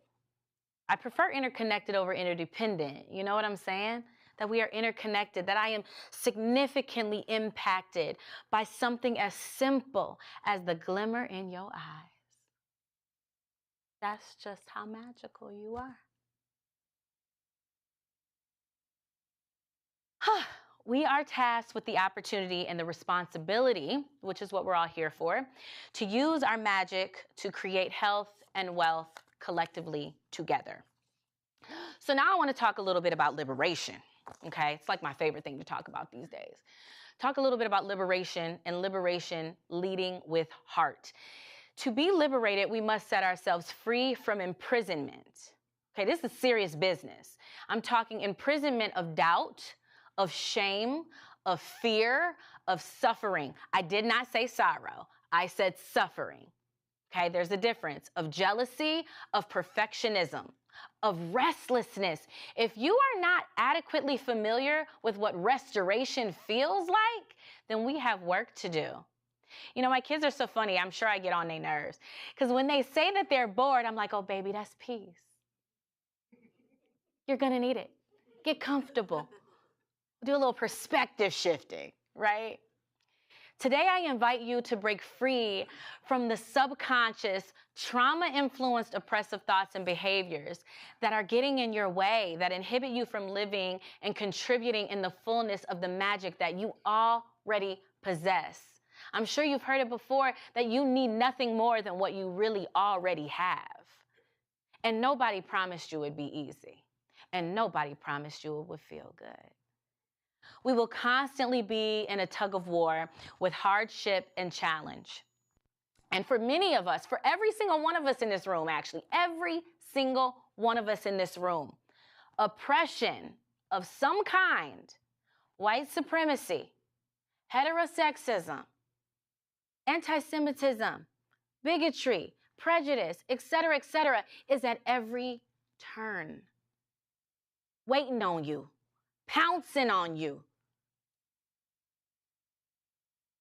I prefer interconnected over interdependent. You know what I'm saying? That we are interconnected, that I am significantly impacted by something as simple as the glimmer in your eyes. That's just how magical you are. We are tasked with the opportunity and the responsibility, which is what we're all here for, to use our magic to create health and wealth collectively together. So now I want to talk a little bit about liberation. Okay, it's like my favorite thing to talk about these days. Talk a little bit about liberation and liberation leading with heart. To be liberated, we must set ourselves free from imprisonment. Okay, this is serious business. I'm talking imprisonment of doubt, of shame, of fear, of suffering. I did not say sorrow. I said suffering. Okay, there's a difference of jealousy, of perfectionism, of restlessness. If you are not adequately familiar with what restoration feels like, then we have work to do. My kids are so funny. I'm sure I get on their nerves. Because when they say that they're bored, I'm like, oh, baby, that's peace. You're going to need it. Get comfortable. Do a little perspective shifting, right? Today, I invite you to break free from the subconscious, trauma-influenced oppressive thoughts and behaviors that are getting in your way, that inhibit you from living and contributing in the fullness of the magic that you already possess. I'm sure you've heard it before, that you need nothing more than what you really already have. And nobody promised you it'd be easy. And nobody promised you it would feel good. We will constantly be in a tug of war with hardship and challenge. And for many of us, for every single one of us in this room, actually, every single one of us in this room, oppression of some kind, white supremacy, heterosexism, anti-Semitism, bigotry, prejudice, et cetera, is at every turn, waiting on you, pouncing on you.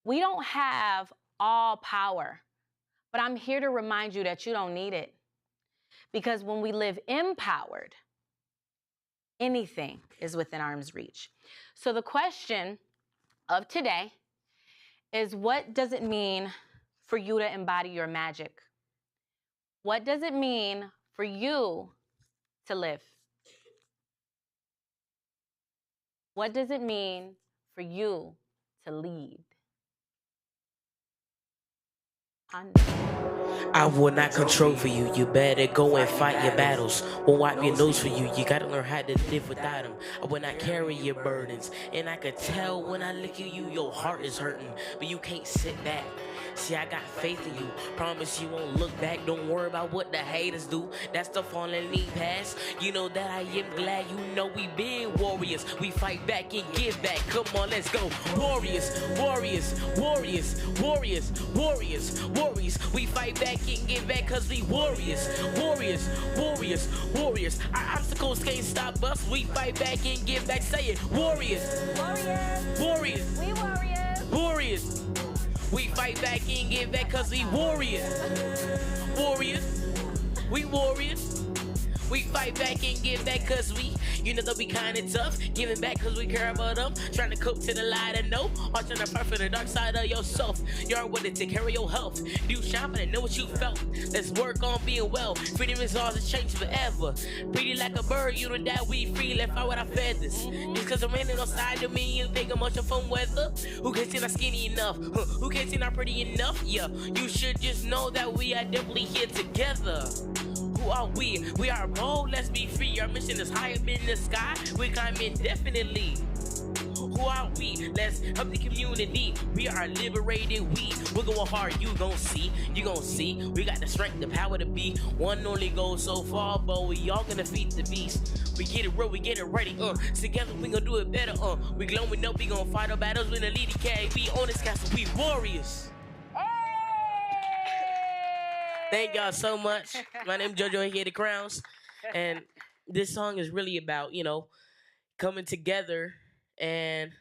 We don't have all power, but I'm here to remind you that you don't need it. Because when we live empowered, anything is within arm's reach. So the question of today is, what does it mean for you to embody your magic? What does it mean for you to live? What does it mean for you to lead? I will not control for you. You better go and fight your battles. Won't wipe your nose for you. You gotta learn how to live without them. I will not carry your burdens. And I could tell when I look at you, your heart is hurting. But you can't sit back. See, I got faith in you. Promise you won't look back. Don't worry about what the haters do. That's the falling lead past. You know that I am glad you know we been warriors. We fight back and give back. Come on, let's go. Warriors, warriors, warriors, warriors, warriors, warriors. We fight back and give back cause we warriors. Warriors, warriors, warriors. Our obstacles can't stop us. We fight back and give back. Say it. Warriors. Warriors. Warriors. We warriors. Warriors. We fight back and give back cause we warriors. Warriors. We warriors. We fight back and give back cause we, you know that we kinda tough. Giving back cause we care about them. Trying to cope to the light and know. Or trying to fight for the dark side of yourself. You're willing to take care of your health. Do shopping and know what you felt. Let's work on being well. Freedom is ours to change forever. Pretty like a bird, you know that we free. Left out with our feathers. Just cause I'm raining outside of me, you think I'm much of fun weather. Who can't see not skinny enough? Who can't see not pretty enough? Yeah, you should just know that we are definitely here together. Who are we? We are bold, let's be free. Our mission is higher than the sky. We're climbing definitely. Who are we? Let's help the community. We are liberated. We're going hard. You gon' see. You gon' see. We got the strength, the power to be. One only goes so far, but we all gonna defeat the beast. We get it real, we get it ready. Together we gon' do it better. We glowing up, we gon' fight our battles with a leading K. We on this castle, we warriors. Thank y'all so much. My name is JoJo here, the Crowns. And this song is really about, you know, coming together and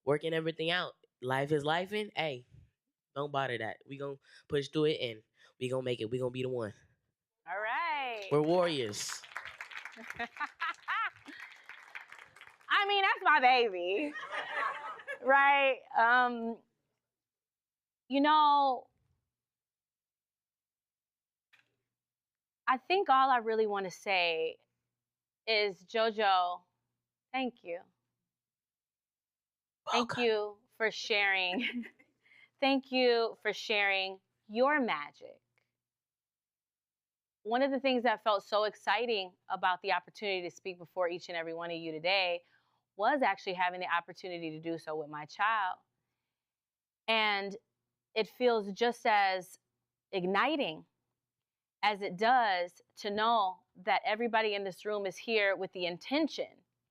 working everything out. Life is life, and hey, don't bother that. We gonna push through it and we gonna make it. We gonna be the one. All right. We're warriors. I mean, that's my baby. Right? You know, I think all I really want to say is, JoJo, thank you. Thank you for sharing. Thank you for sharing your magic. One of the things that felt so exciting about the opportunity to speak before each and every one of you today was actually having the opportunity to do so with my child. And it feels just as igniting as it does to know that everybody in this room is here with the intention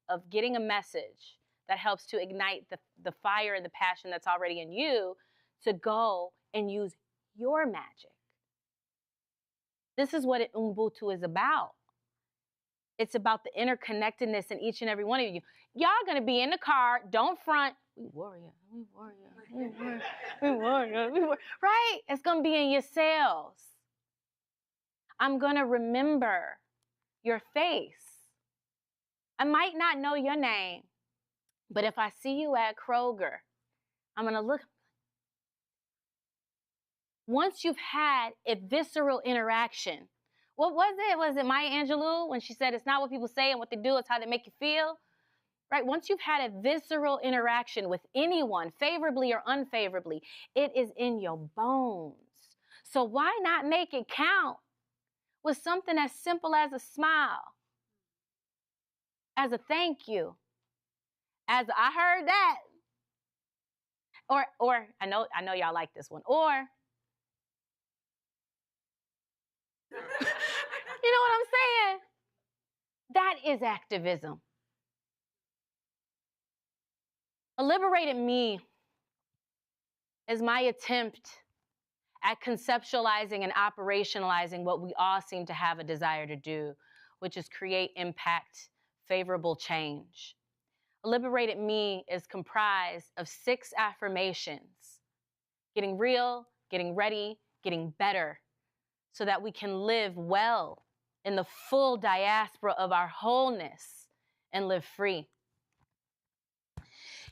of getting a message that helps to ignite the fire and the passion that's already in you to go and use your magic. This is what Ubuntu is about. It's about the interconnectedness in each and every one of you. Y'all gonna be in the car, don't front. We warrior, we warrior, we warrior, we warrior, we warrior. Right? It's gonna be in your cells. I'm gonna remember your face. I might not know your name, but if I see you at Kroger, I'm gonna look. Once you've had a visceral interaction, what was it? Was it Maya Angelou when she said it's not what people say and what they do, it's how they make you feel? Right? Once you've had a visceral interaction with anyone, favorably or unfavorably, it is in your bones. So why not make it count with something as simple as a smile, as a thank you, as I heard that, or I know y'all like this one, or you know what I'm saying? That is activism. A liberated me is my attempt at conceptualizing and operationalizing what we all seem to have a desire to do, which is create impact, favorable change. A liberated me is comprised of 6 affirmations: getting real, getting ready, getting better, so that we can live well in the full diaspora of our wholeness and live free.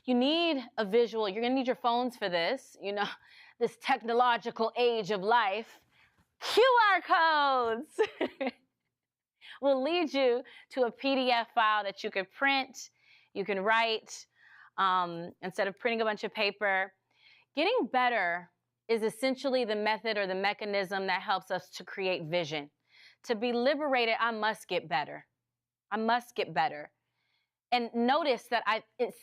You need a visual. You're going to need your phones for this, this technological age of life. QR codes will lead you to a PDF file that you can print, you can write, instead of printing a bunch of paper. Getting better is essentially the method or the mechanism that helps us to create vision. To be liberated, I must get better. I must get better. And notice that it's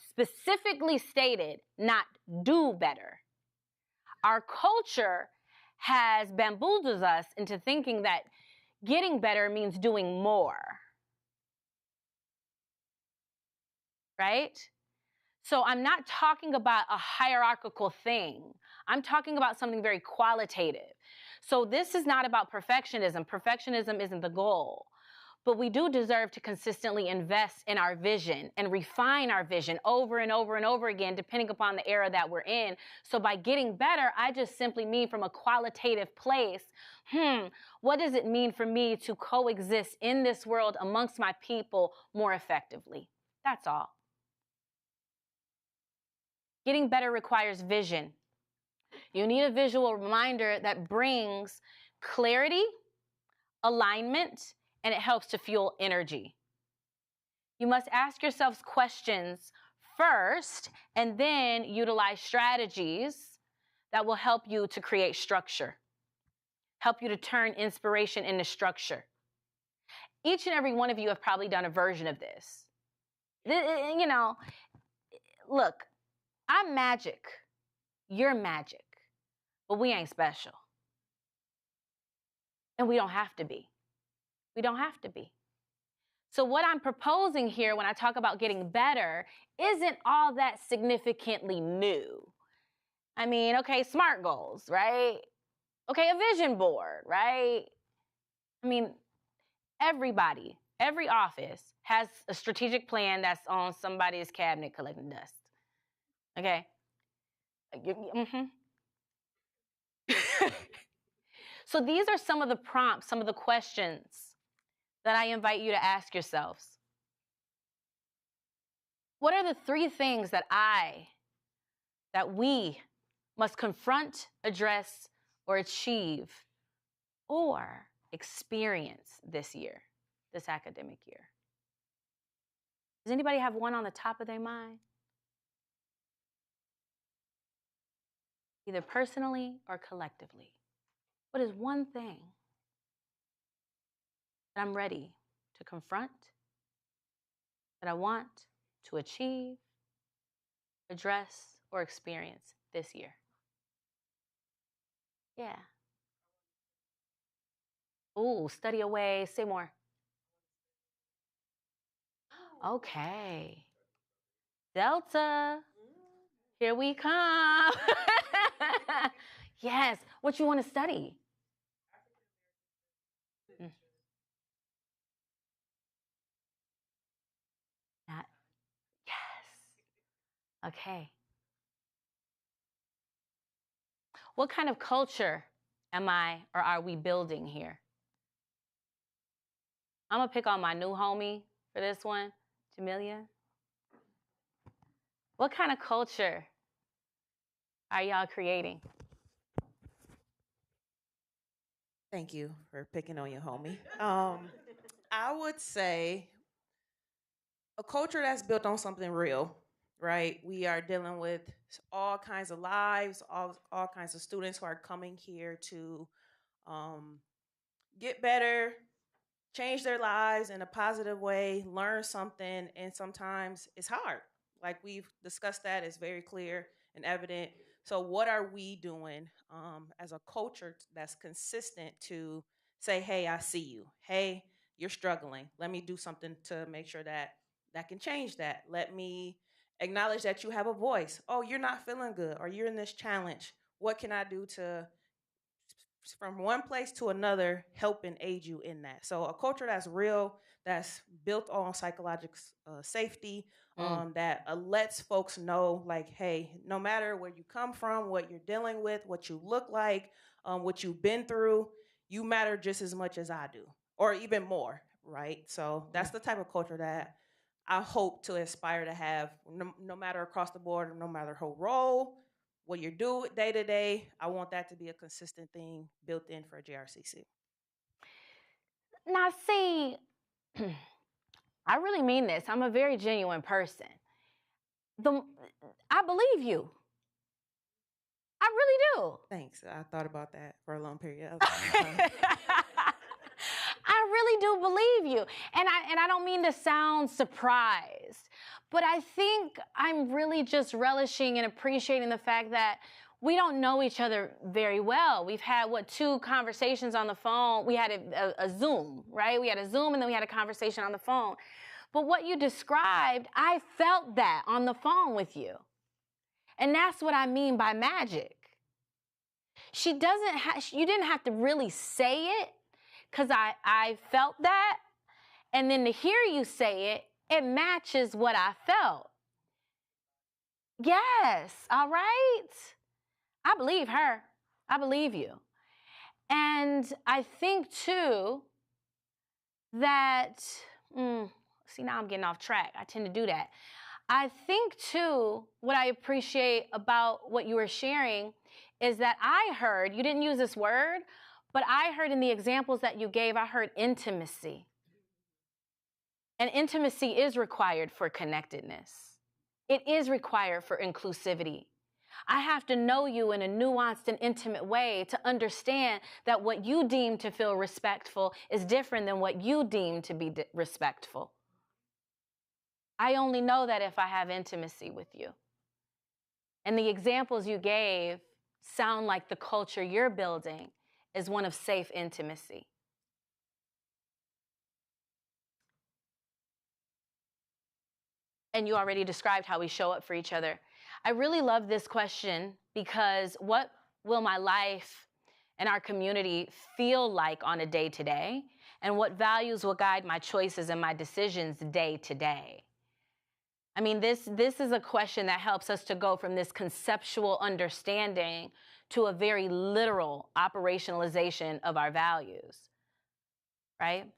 specifically stated, not do better. Our culture has bamboozled us into thinking that getting better means doing more. Right? So I'm not talking about a hierarchical thing. I'm talking about something very qualitative. So this is not about perfectionism. Perfectionism isn't the goal. But we do deserve to consistently invest in our vision and refine our vision over and over and over again, depending upon the era that we're in. So by getting better, I just simply mean from a qualitative place, what does it mean for me to coexist in this world amongst my people more effectively? That's all. Getting better requires vision. You need a visual reminder that brings clarity, alignment, and it helps to fuel energy. You must ask yourselves questions first and then utilize strategies that will help you to create structure, help you to turn inspiration into structure. Each and every one of you have probably done a version of this. Look, I'm magic. You're magic. But we ain't special. And we don't have to be. We don't have to be. So what I'm proposing here when I talk about getting better isn't all that significantly new. I mean, okay, SMART goals, right? Okay, a vision board, right? I mean, everybody, every office has a strategic plan that's on somebody's cabinet collecting dust. Okay? So these are some of the prompts, some of the questions that I invite you to ask yourselves. What are the 3 things that we must confront, address, or achieve, or experience this year, this academic year? Does anybody have one on the top of their mind? Either personally or collectively. What is one thing that I'm ready to confront, that I want to achieve, address, or experience this year? Yeah. Ooh, study away. Say more. Okay. Delta. Here we come. Yes. What you want to study? Yes. Okay. What kind of culture am I or are we building here? I'm going to pick on my new homie for this one, Jamelia. What kind of culture are y'all creating? Thank you for picking on your homie. I would say a culture that's built on something real, right? We are dealing with all kinds of lives, all kinds of students who are coming here to get better, change their lives in a positive way, learn something, and sometimes it's hard. Like we've discussed that, it's very clear and evident. So what are we doing as a culture that's consistent to say, hey, I see you. Hey, you're struggling. Let me do something to make sure that can change that. Let me acknowledge that you have a voice. Oh, you're not feeling good or you're in this challenge. What can I do to, from one place to another, help and aid you in that? So a culture that's real, that's built on psychological safety, that lets folks know, like, hey, no matter where you come from, what you're dealing with, what you look like, what you've been through, you matter just as much as I do, or even more, right? So that's the type of culture that I hope to aspire to have, no matter across the board, or no matter her role, what you do day to day. I want that to be a consistent thing built in for JRCC. Now, see, I really mean this. I'm a very genuine person. I believe you. I really do. Thanks. I thought about that for a long period of time. I really do believe you. And I don't mean to sound surprised, but I think I'm really just relishing and appreciating the fact that we don't know each other very well. We've had, 2 conversations on the phone. We had a Zoom, right? We had a Zoom and then we had a conversation on the phone. But what you described, I felt that on the phone with you. And that's what I mean by magic. You didn't have to really say it, because I felt that. And then to hear you say it, it matches what I felt. Yes, all right? I believe her. I believe you. And I think, too, that, see, now I'm getting off track. I tend to do that. I think, too, what I appreciate about what you were sharing is that I heard, you didn't use this word, but I heard in the examples that you gave, I heard intimacy. And intimacy is required for connectedness. It is required for inclusivity. I have to know you in a nuanced and intimate way to understand that what you deem to feel respectful is different than what you deem to be respectful. I only know that if I have intimacy with you. And the examples you gave sound like the culture you're building is one of safe intimacy. And you already described how we show up for each other. I really love this question because what will my life and our community feel like on a day-to-day? And what values will guide my choices and my decisions day-to-day? I mean, this is a question that helps us to go from this conceptual understanding to a very literal operationalization of our values, right?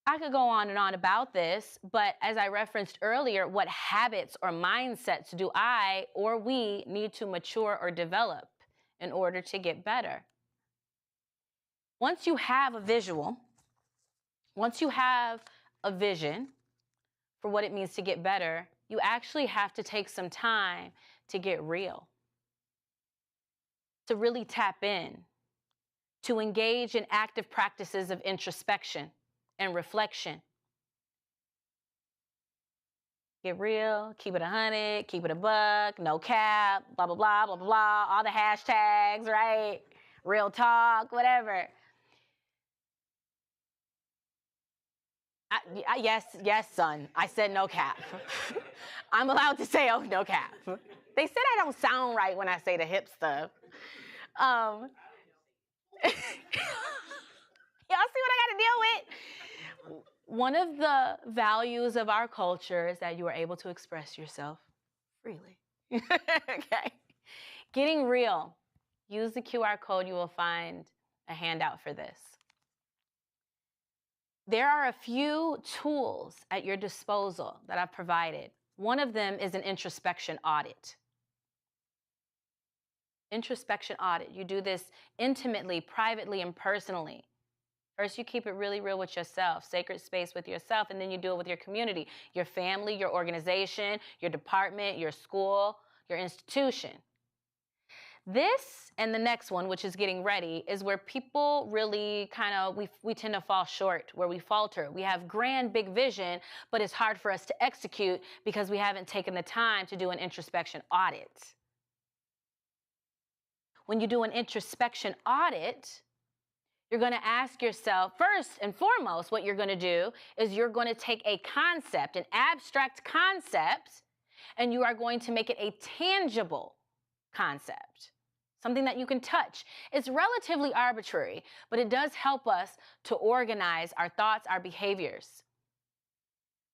I could go on and on about this, but as I referenced earlier, what habits or mindsets do I or we need to mature or develop in order to get better? Once you have a vision for what it means to get better, you actually have to take some time to get real, to really tap in, to engage in active practices of introspection and reflection. Get real, keep it 100, keep it a buck, no cap, blah, blah, blah, blah, blah, all the hashtags, right? Real talk, whatever. Yes, son, I said no cap. I'm allowed to say, oh, no cap. They said I don't sound right when I say the hip stuff. Y'all see what I got to deal with? One of the values of our culture is that you are able to express yourself freely. Okay. Getting real. Use the QR code. You will find a handout for this. There are a few tools at your disposal that I've provided. One of them is an introspection audit. Introspection audit. You do this intimately, privately, and personally. First, you keep it really real with yourself, sacred space with yourself, and then you do it with your community, your family, your organization, your department, your school, your institution. This and the next one, which is getting ready, is where people really we tend to fall short, where we falter. We have grand, big vision, but it's hard for us to execute because we haven't taken the time to do an introspection audit. When you do an introspection audit, you're going to ask yourself, first and foremost, what you're going to do is you're going to take a concept, an abstract concept, and you are going to make it a tangible concept, something that you can touch. It's relatively arbitrary, but it does help us to organize our thoughts, our behaviors.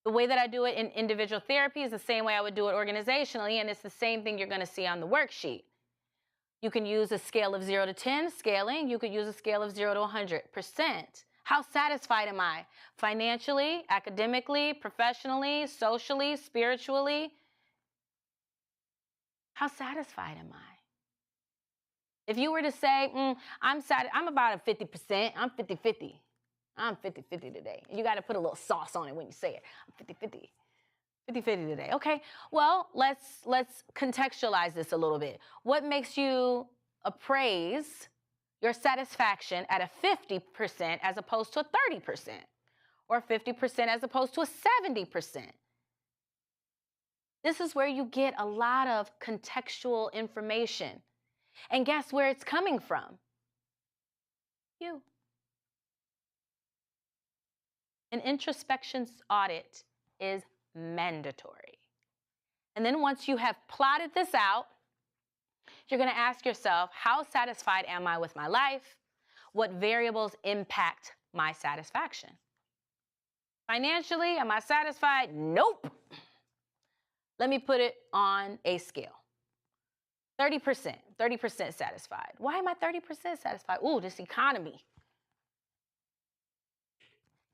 The way that I do it in individual therapy is the same way I would do it organizationally, and it's the same thing you're going to see on the worksheet. You can use a scale of 0 to 10 scaling. You could use a scale of 0 to 100%. How satisfied am I? Financially, academically, professionally, socially, spiritually? How satisfied am I? If you were to say, I'm about a 50%, I'm 50-50. I'm 50-50 today. You got to put a little sauce on it when you say it. I'm 50-50. 50-50 today. Okay, well, let's contextualize this a little bit. What makes you appraise your satisfaction at a 50% as opposed to a 30%? Or 50% as opposed to a 70%? This is where you get a lot of contextual information. And guess where it's coming from? You. An introspections audit is mandatory. And then once you have plotted this out, you're going to ask yourself, how satisfied am I with my life? What variables impact my satisfaction? Financially, am I satisfied? Nope. Let me put it on a scale. 30% satisfied. Why am I 30% satisfied? Ooh, this economy.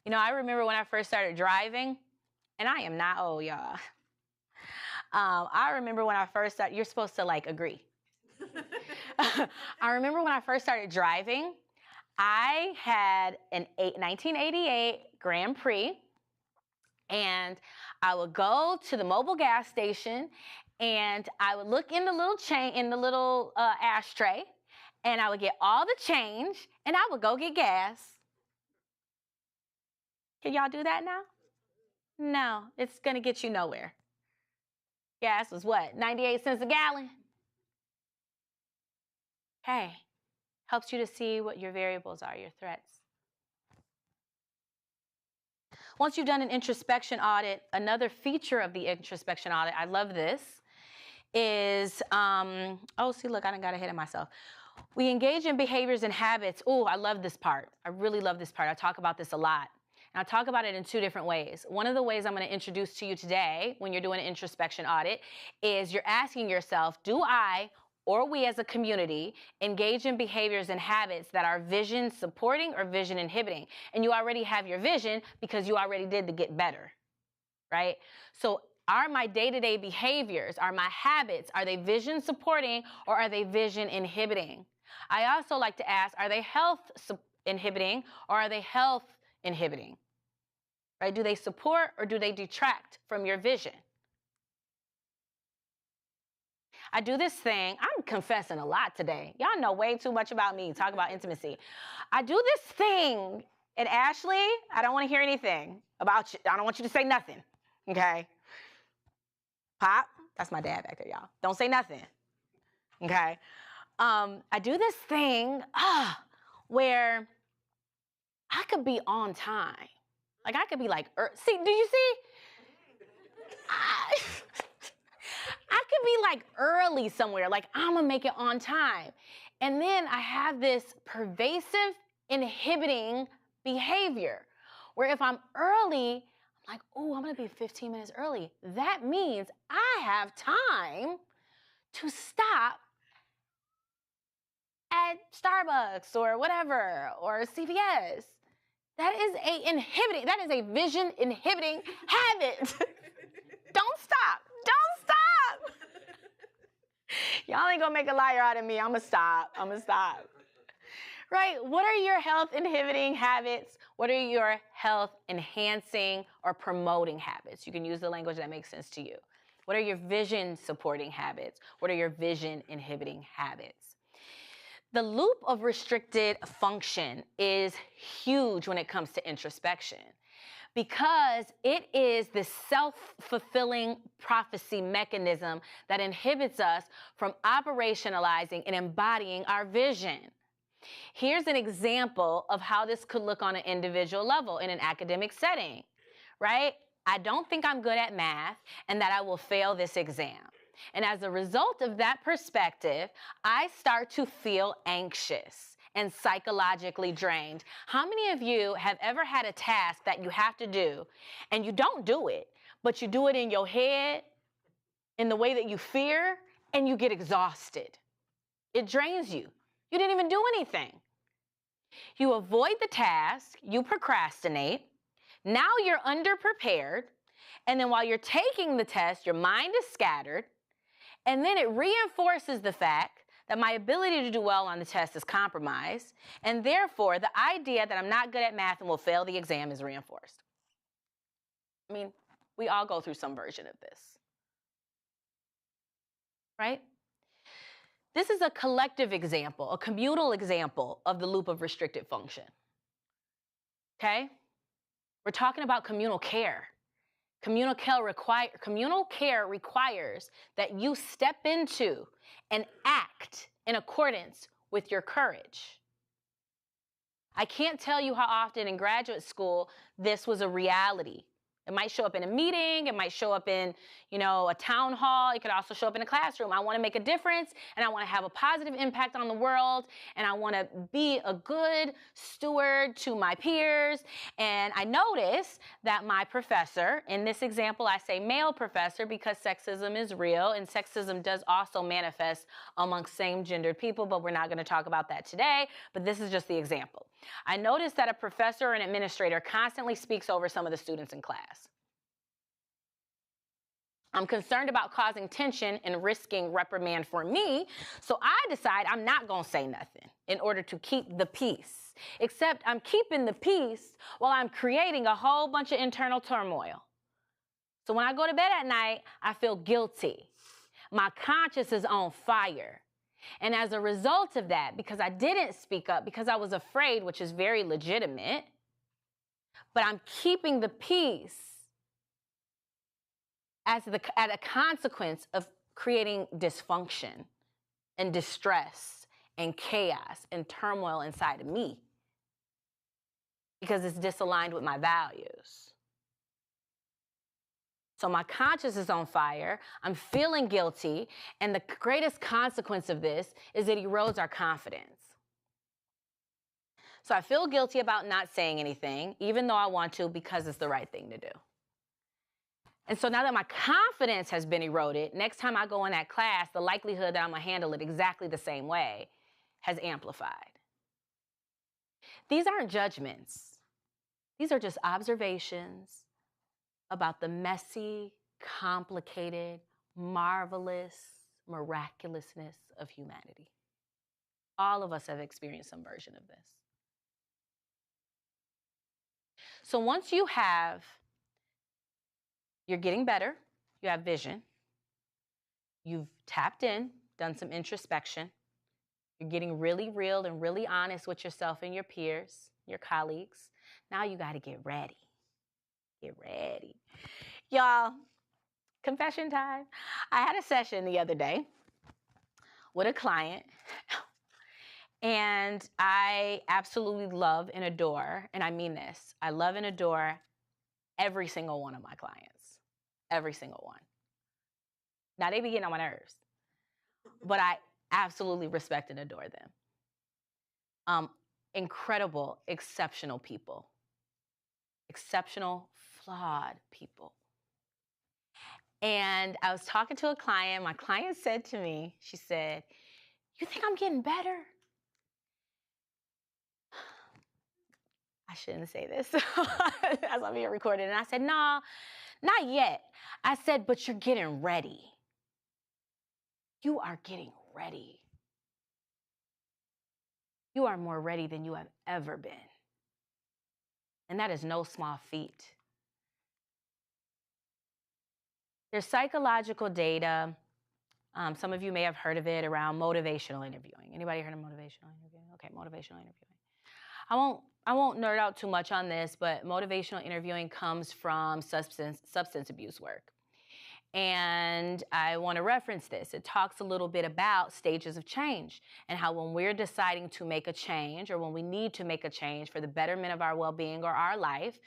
You know, I remember when I first started driving, and I am not old, y'all. I remember when I first started, you're supposed to like agree. I remember when I first started driving, I had a 1988 Grand Prix, and I would go to the mobile gas station, and I would look in the little ashtray, and I would get all the change, and I would go get gas. Can y'all do that now? No, it's gonna get you nowhere. Gas was what, 98 cents a gallon? Hey, helps you to see what your variables are, your threats. Once you've done an introspection audit, another feature of the introspection audit, I love this, is, oh, see, look, I done got ahead of myself. We engage in behaviors and habits. Oh, I love this part. I really love this part. I talk about this a lot. And I talk about it in two different ways. One of the ways I'm going to introduce to you today when you're doing an introspection audit is you're asking yourself, do I or we as a community engage in behaviors and habits that are vision supporting or vision inhibiting? And you already have your vision because you already did the get better, right? So are my day-to-day behaviors, are my habits, are they vision supporting or are they vision inhibiting? I also like to ask, are they health inhibiting or are they health inhibiting? Right? Do they support or do they detract from your vision? I do this thing. I'm confessing a lot today. Y'all know way too much about me. Talk about intimacy. I do this thing, and Ashley, I don't want to hear anything about you. I don't want you to say nothing, okay? Pop, that's my dad back there, y'all. Don't say nothing, okay? I do this thing where I could be on time. Like, I could be like, see, do you see? I could be like early somewhere, like I'm gonna make it on time. And then I have this pervasive inhibiting behavior where if I'm early, I'm like, oh, I'm gonna be 15 minutes early. That means I have time to stop at Starbucks or whatever, or CVS. That is a vision inhibiting habit. Don't stop. Don't stop. Y'all ain't gonna make a liar out of me. I'm gonna stop. Right? What are your health inhibiting habits? What are your health enhancing or promoting habits? You can use the language that makes sense to you. What are your vision supporting habits? What are your vision inhibiting habits? The loop of restricted function is huge when it comes to introspection because it is the self-fulfilling prophecy mechanism that inhibits us from operationalizing and embodying our vision. Here's an example of how this could look on an individual level in an academic setting, right? I don't think I'm good at math and that I will fail this exam. And as a result of that perspective, I start to feel anxious and psychologically drained. How many of you have ever had a task that you have to do and you don't do it, but you do it in your head in the way that you fear and you get exhausted? It drains you. You didn't even do anything. You avoid the task, you procrastinate. Now you're underprepared. And then while you're taking the test, your mind is scattered. And then it reinforces the fact that my ability to do well on the test is compromised. And therefore, the idea that I'm not good at math and will fail the exam is reinforced. I mean, we all go through some version of this, right? This is a collective example, a communal example of the loop of restricted function, okay? We're talking about communal care. Communal care requires that you step into and act in accordance with your courage. I can't tell you how often in graduate school this was a reality. It might show up in a meeting, it might show up in, a town hall, it could also show up in a classroom. I want to make a difference, and I want to have a positive impact on the world, and I want to be a good steward to my peers. And I notice that my professor, in this example I say male professor because sexism is real, and sexism does also manifest amongst same-gendered people, but we're not going to talk about that today, but this is just the example. I noticed that a professor or an administrator constantly speaks over some of the students in class. I'm concerned about causing tension and risking reprimand for me, so I decide I'm not going to say nothing in order to keep the peace. Except I'm keeping the peace while I'm creating a whole bunch of internal turmoil. So when I go to bed at night, I feel guilty. My conscience is on fire. And as a result of that, because I didn't speak up, because I was afraid, which is very legitimate, but I'm keeping the peace as a consequence of creating dysfunction and distress and chaos and turmoil inside of me because it's disaligned with my values. So my conscience is on fire, I'm feeling guilty, and the greatest consequence of this is it erodes our confidence. So I feel guilty about not saying anything, even though I want to, because it's the right thing to do. And so now that my confidence has been eroded, next time I go in that class, the likelihood that I'm gonna handle it exactly the same way has amplified. These aren't judgments. These are just observations about the messy, complicated, marvelous, miraculousness of humanity. All of us have experienced some version of this. So once you're getting better, you have vision, you've tapped in, done some introspection, you're getting really real and really honest with yourself and your peers, your colleagues, now you gotta get ready. Get ready. Y'all, confession time. I had a session the other day with a client, and I absolutely love and adore, and I mean this, I love and adore every single one of my clients. Every single one. Now, they be getting on my nerves, but I absolutely respect and adore them. Incredible, exceptional people. Exceptional, flawed people. And I was talking to a client. My client said to me, she said, "You think I'm getting better?" I shouldn't say this as I'm being recorded. And I said, "No, not yet." I said, "But you're getting ready. You are getting ready. You are more ready than you have ever been. And that is no small feat." There's psychological data. Some of you may have heard of it around motivational interviewing. Anybody heard of motivational interviewing? Okay, motivational interviewing. I won't nerd out too much on this, but motivational interviewing comes from substance abuse work. And I want to reference this. It talks a little bit about stages of change and how when we're deciding to make a change or when we need to make a change for the betterment of our well-being or our life,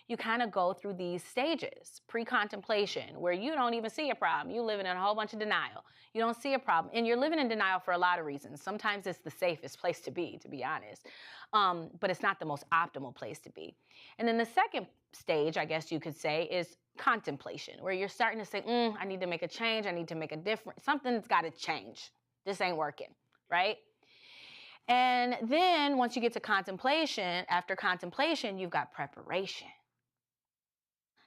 you kind of go through these stages, pre-contemplation, where you don't even see a problem. You live in a whole bunch of denial. You don't see a problem. And you're living in denial for a lot of reasons. Sometimes it's the safest place to be honest. But it's not the most optimal place to be. And then the second stage, I guess you could say, is contemplation, where you're starting to say, I need to make a change. I need to make a difference. Something's got to change. This ain't working. right? And then once you get to contemplation, after contemplation, you've got preparation.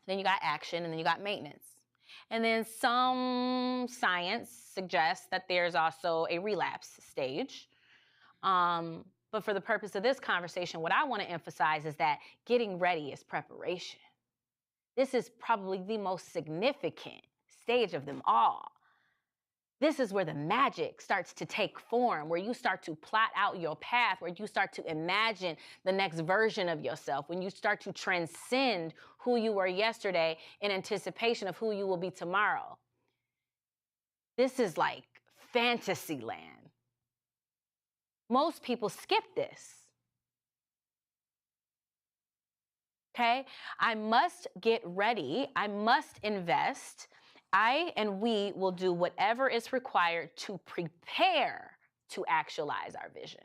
Then you got action, and then you got maintenance. And then some science suggests that there's also a relapse stage. But for the purpose of this conversation, what I want to emphasize is that getting ready is preparation. This is probably the most significant stage of them all. This is where the magic starts to take form, where you start to plot out your path, where you start to imagine the next version of yourself, when you start to transcend who you were yesterday in anticipation of who you will be tomorrow. This is like fantasy land. Most people skip this. Okay? I must get ready. I must invest. I and we will do whatever is required to prepare to actualize our vision.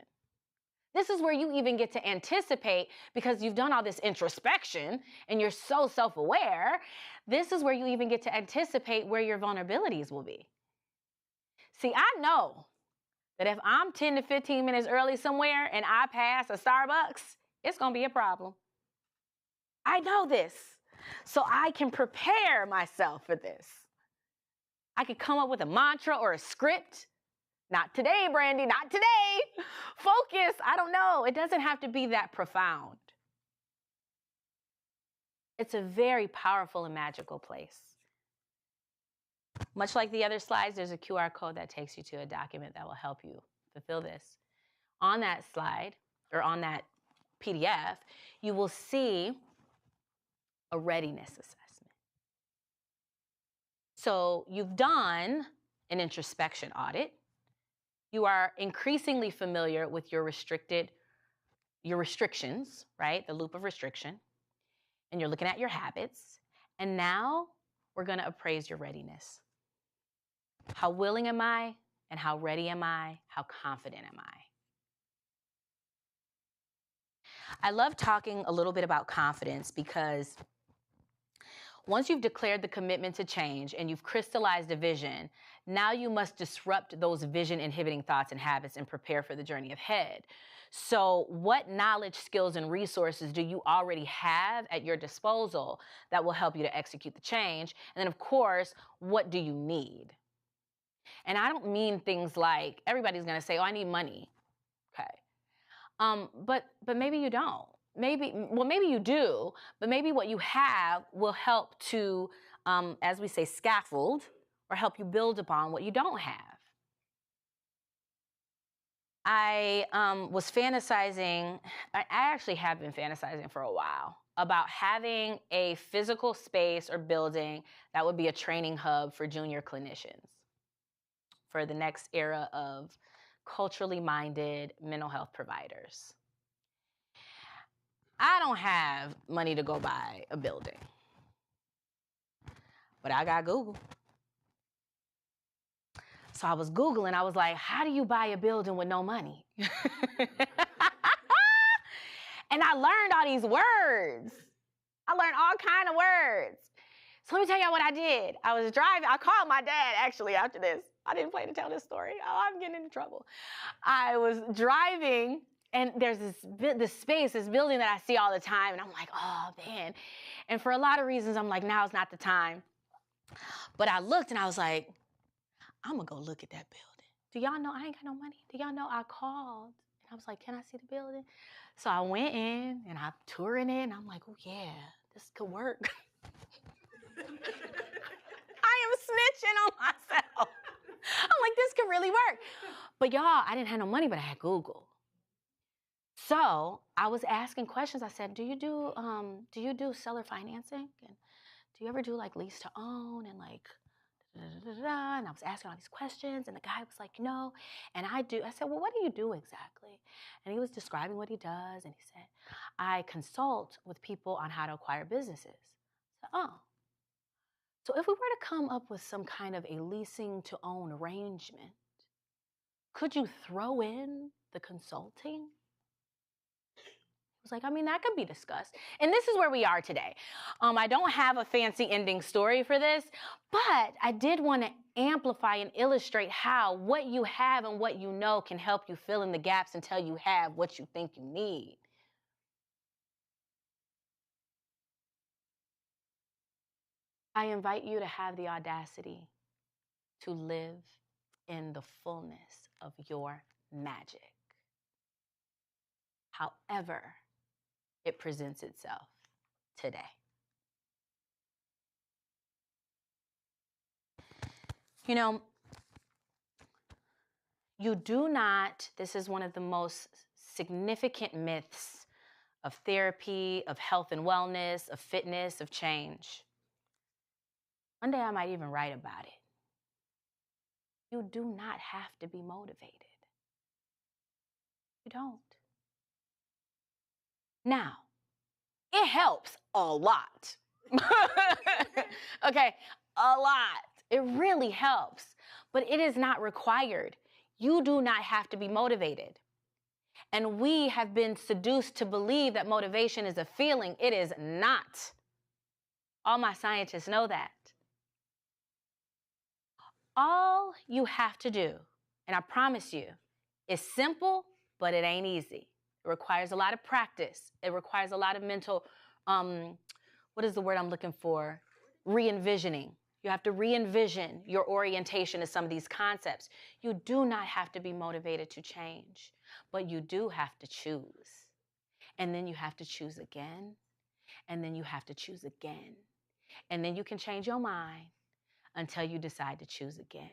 This is where you even get to anticipate, because you've done all this introspection and you're so self-aware. This is where you even get to anticipate where your vulnerabilities will be. See, I know that if I'm 10 to 15 minutes early somewhere and I pass a Starbucks, it's going to be a problem. I know this, so I can prepare myself for this. I could come up with a mantra or a script. Not today, Brandi, not today. Focus, I don't know. It doesn't have to be that profound. It's a very powerful and magical place. Much like the other slides, there's a QR code that takes you to a document that will help you fulfill this. On that slide, or on that PDF, you will see a readiness assessment. So you've done an introspection audit. You are increasingly familiar with your restrictions, right? The loop of restriction. And you're looking at your habits. And now we're going to appraise your readiness. How willing am I? And how ready am I? How confident am I? I love talking a little bit about confidence because once you've declared the commitment to change and you've crystallized a vision, now you must disrupt those vision-inhibiting thoughts and habits and prepare for the journey ahead. So what knowledge, skills, and resources do you already have at your disposal that will help you to execute the change? And then, of course, what do you need? And I don't mean things like, everybody's going to say, oh, I need money. Okay. But maybe you don't. Maybe you do, but maybe what you have will help to, as we say, scaffold or help you build upon what you don't have. I was fantasizing, I actually have been fantasizing for a while about having a physical space or building that would be a training hub for junior clinicians for the next era of culturally minded mental health providers. I don't have money to go buy a building, but I got Google. So I was Googling, I was like, how do you buy a building with no money? And I learned all these words. I learned all kinds of words. So let me tell y'all what I did. I was driving, I called my dad actually after this. I didn't plan to tell this story. Oh, I'm getting into trouble. I was driving and there's this space, this building that I see all the time. And I'm like, oh man. And for a lot of reasons, I'm like, now's not the time. But I looked and I was like, I'm gonna go look at that building. Do y'all know I ain't got no money? Do y'all know I called? And I was like, can I see the building? So I went in and I'm touring it and I'm like, oh yeah, this could work. I am snitching on myself. I'm like, this could really work. But y'all, I didn't have no money, but I had Google. So I was asking questions. I said, do you do seller financing? And do you ever do like lease to own and like and I was asking all these questions and the guy was like, no. And I said, well, what do you do exactly? And he was describing what he does. And he said, I consult with people on how to acquire businesses. I said, oh. So if we were to come up with some kind of a leasing to own arrangement, could you throw in the consulting? He was like, I mean, that could be discussed. And this is where we are today. I don't have a fancy ending story for this, but I did want to amplify and illustrate how what you have and what you know can help you fill in the gaps until you have what you think you need. I invite you to have the audacity to live in the fullness of your magic, however it presents itself today. You know, you do not, this is one of the most significant myths of therapy, of health and wellness, of fitness, of change. One day I might even write about it. You do not have to be motivated. You don't. Now, it helps a lot. Okay, a lot. It really helps, but it is not required. You do not have to be motivated. And we have been seduced to believe that motivation is a feeling. It is not. All my scientists know that. All you have to do, and I promise you, is simple, but it ain't easy. It requires a lot of practice. It requires a lot of mental, what is the word I'm looking for? Re-envisioning. You have to re-envision your orientation to some of these concepts. You do not have to be motivated to change, but you do have to choose. And then you have to choose again, and then you have to choose again. And then you can change your mind until you decide to choose again.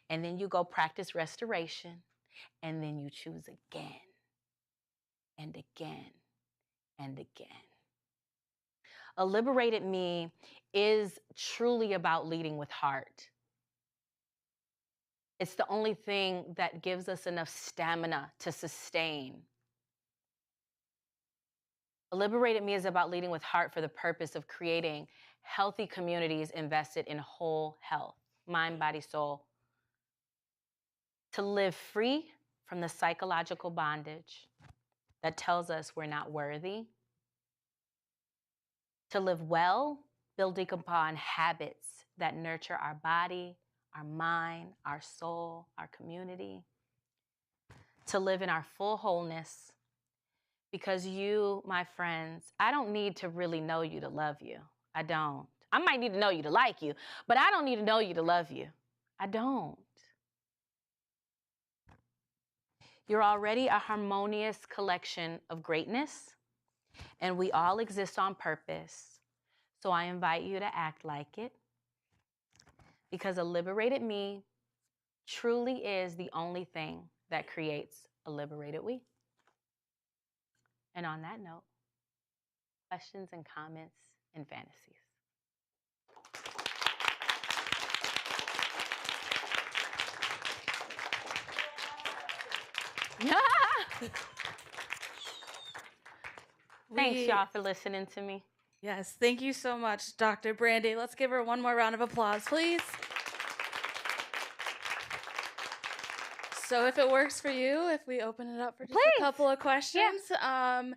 And then you go practice restoration, and then you choose again and again and again. A liberated me is truly about leading with heart. It's the only thing that gives us enough stamina to sustain. A liberated me is about leading with heart for the purpose of creating healthy communities invested in whole health, mind, body, soul. To live free from the psychological bondage that tells us we're not worthy. To live well, building upon habits that nurture our body, our mind, our soul, our community. To live in our full wholeness. Because you, my friends, I don't need to really know you to love you. I don't. I might need to know you to like you, but I don't need to know you to love you. I don't. You're already a harmonious collection of greatness, and we all exist on purpose. So I invite you to act like it, because a liberated me truly is the only thing that creates a liberated we. And on that note, questions and comments and fantasies. Thanks, y'all, for listening to me. Yes, thank you so much, Dr. Brandi. Let's give her one more round of applause, please. So if it works for you, if we open it up for just a couple of questions. Yeah.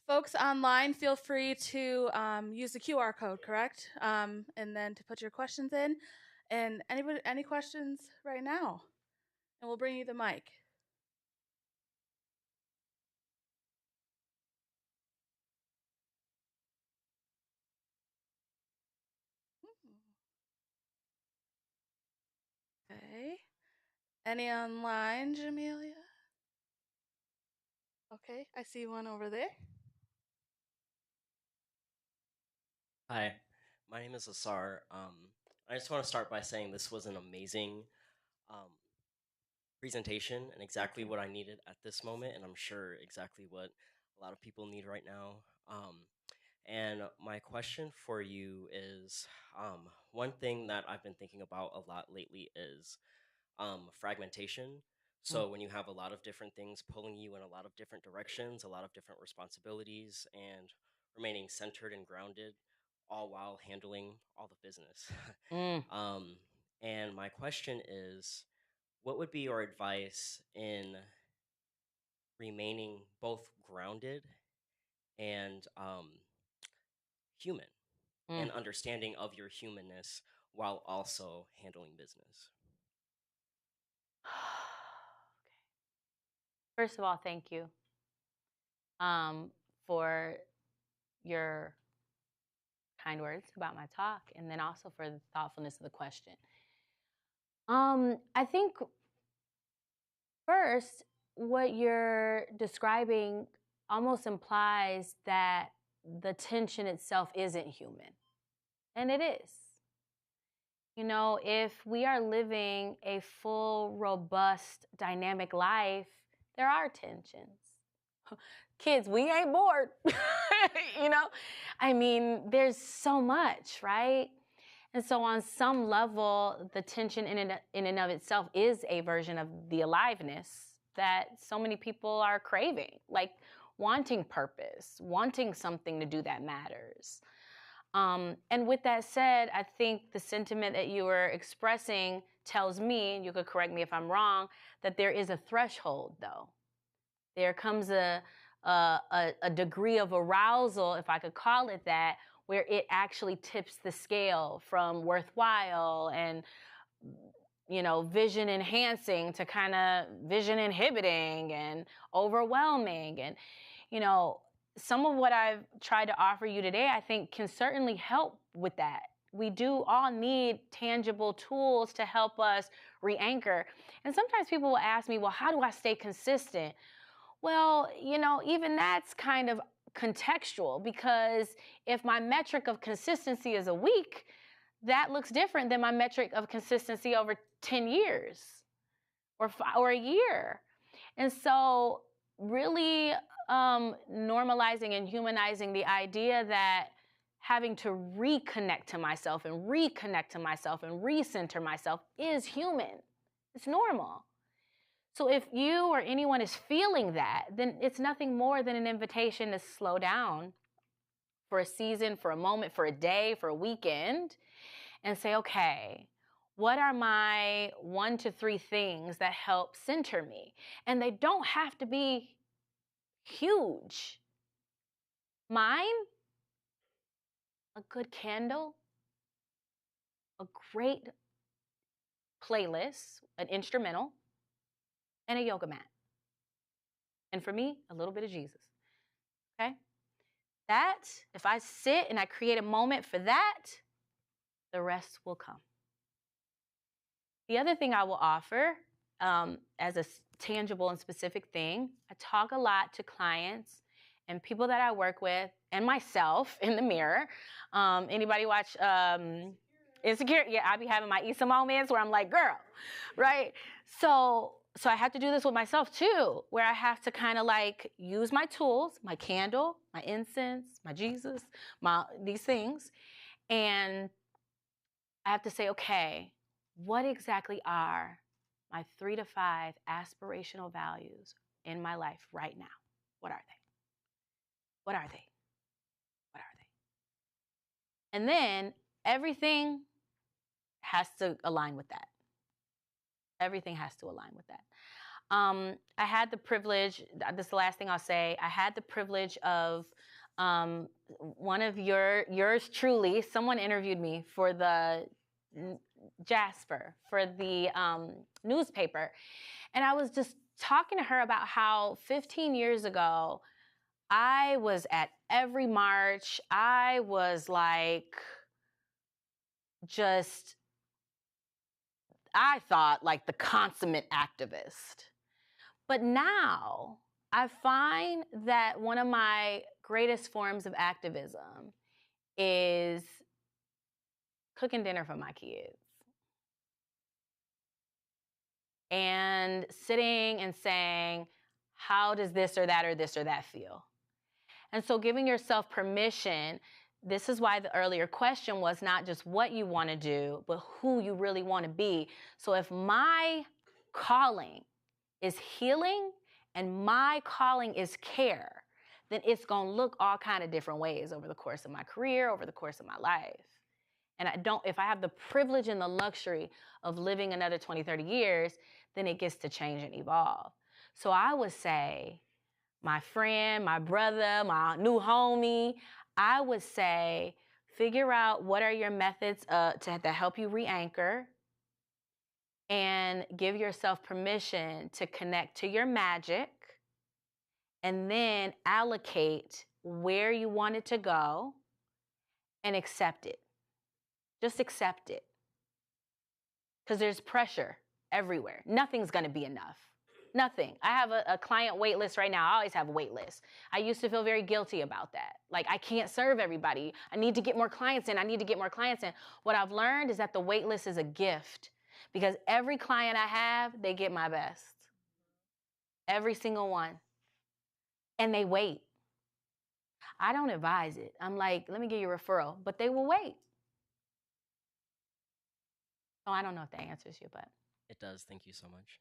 Folks online, feel free to use the QR code, correct? And then to put your questions in. And anybody, any questions right now? And we'll bring you the mic. Okay. Any online, Jamelia? Okay, I see one over there. Hi, my name is Asar. I just want to start by saying this was an amazing presentation and exactly what I needed at this moment, and I'm sure exactly what a lot of people need right now. And my question for you is, one thing that I've been thinking about a lot lately is fragmentation. So when you have a lot of different things pulling you in a lot of different directions, a lot of different responsibilities, and remaining centered and grounded, all while handling all the business. And my question is, what would be your advice in remaining both grounded and human, and understanding of your humanness while also handling business? First of all, thank you for your kind words about my talk, and then also for the thoughtfulness of the question. I think first, what you're describing almost implies that the tension itself isn't human, and it is. You know, if we are living a full, robust, dynamic life, there are tensions. Kids, we ain't bored. You know, I mean, there's so much, right? And so on some level, the tension in and of itself is a version of the aliveness that so many people are craving, like wanting purpose, wanting something to do that matters. And with that said, I think the sentiment that you were expressing tells me, and you could correct me if I'm wrong, that there is a threshold, though. There comes a degree of arousal, if I could call it that, where it actually tips the scale from worthwhile and, you know, vision enhancing to kind of vision inhibiting and overwhelming. And, you know, some of what I've tried to offer you today, I think, can certainly help with that. We do all need tangible tools to help us re-anchor. And sometimes people will ask me, well, how do I stay consistent? Well, you know, even that's kind of contextual, because if my metric of consistency is a week, that looks different than my metric of consistency over 10 years or a year. And so really normalizing and humanizing the idea that having to reconnect to myself and recenter myself is human. It's normal. So if you or anyone is feeling that, then it's nothing more than an invitation to slow down for a season, for a moment, for a day, for a weekend, and say, okay, what are my 1 to 3 things that help center me? And they don't have to be huge. Mine, a good candle, a great playlist, an instrumental, and a yoga mat. And for me, a little bit of Jesus, okay? That, if I sit and I create a moment for that, the rest will come. The other thing I will offer as a tangible and specific thing, I talk a lot to clients and people that I work with and myself in the mirror. Anybody watch Insecure? Yeah, I be having my Issa moments where I'm like, girl, right? So I have to do this with myself too, where I have to kind of like use my tools, my candle, my incense, my Jesus, these things. And I have to say, okay, what exactly are my 3 to 5 aspirational values in my life right now? What are they? What are they? What are they? And then everything has to align with that. Everything has to align with that. I had the privilege, this is the last thing I'll say, I had the privilege of one of yours truly, someone interviewed me for the Jasper, for the newspaper. And I was just talking to her about how 15 years ago, I was at every march. I was like, I thought like the consummate activist. But now I find that one of my greatest forms of activism is cooking dinner for my kids and sitting and saying, how does this or that feel? And so giving yourself permission, this is why the earlier question was not just what you want to do, but who you really want to be. So if my calling is healing and my calling is care, then it's going to look all kind of different ways over the course of my career, over the course of my life. And if I have the privilege and the luxury of living another 20, 30 years, then it gets to change and evolve. So I would say, my friend, my brother, my new homie, I would say figure out what are your methods that help you re-anchor, and give yourself permission to connect to your magic, and then allocate where you want it to go and accept it. Just accept it. Because there's pressure everywhere. Nothing's going to be enough. Nothing. I have a client wait list right now. I always have a wait list. I used to feel very guilty about that. Like, I can't serve everybody. I need to get more clients in. I need to get more clients in. What I've learned is that the wait list is a gift, because every client I have, they get my best. Every single one. And they wait. I don't advise it. I'm like, let me give you a referral, but they will wait. Oh, I don't know if that answers you, but. It does. Thank you so much.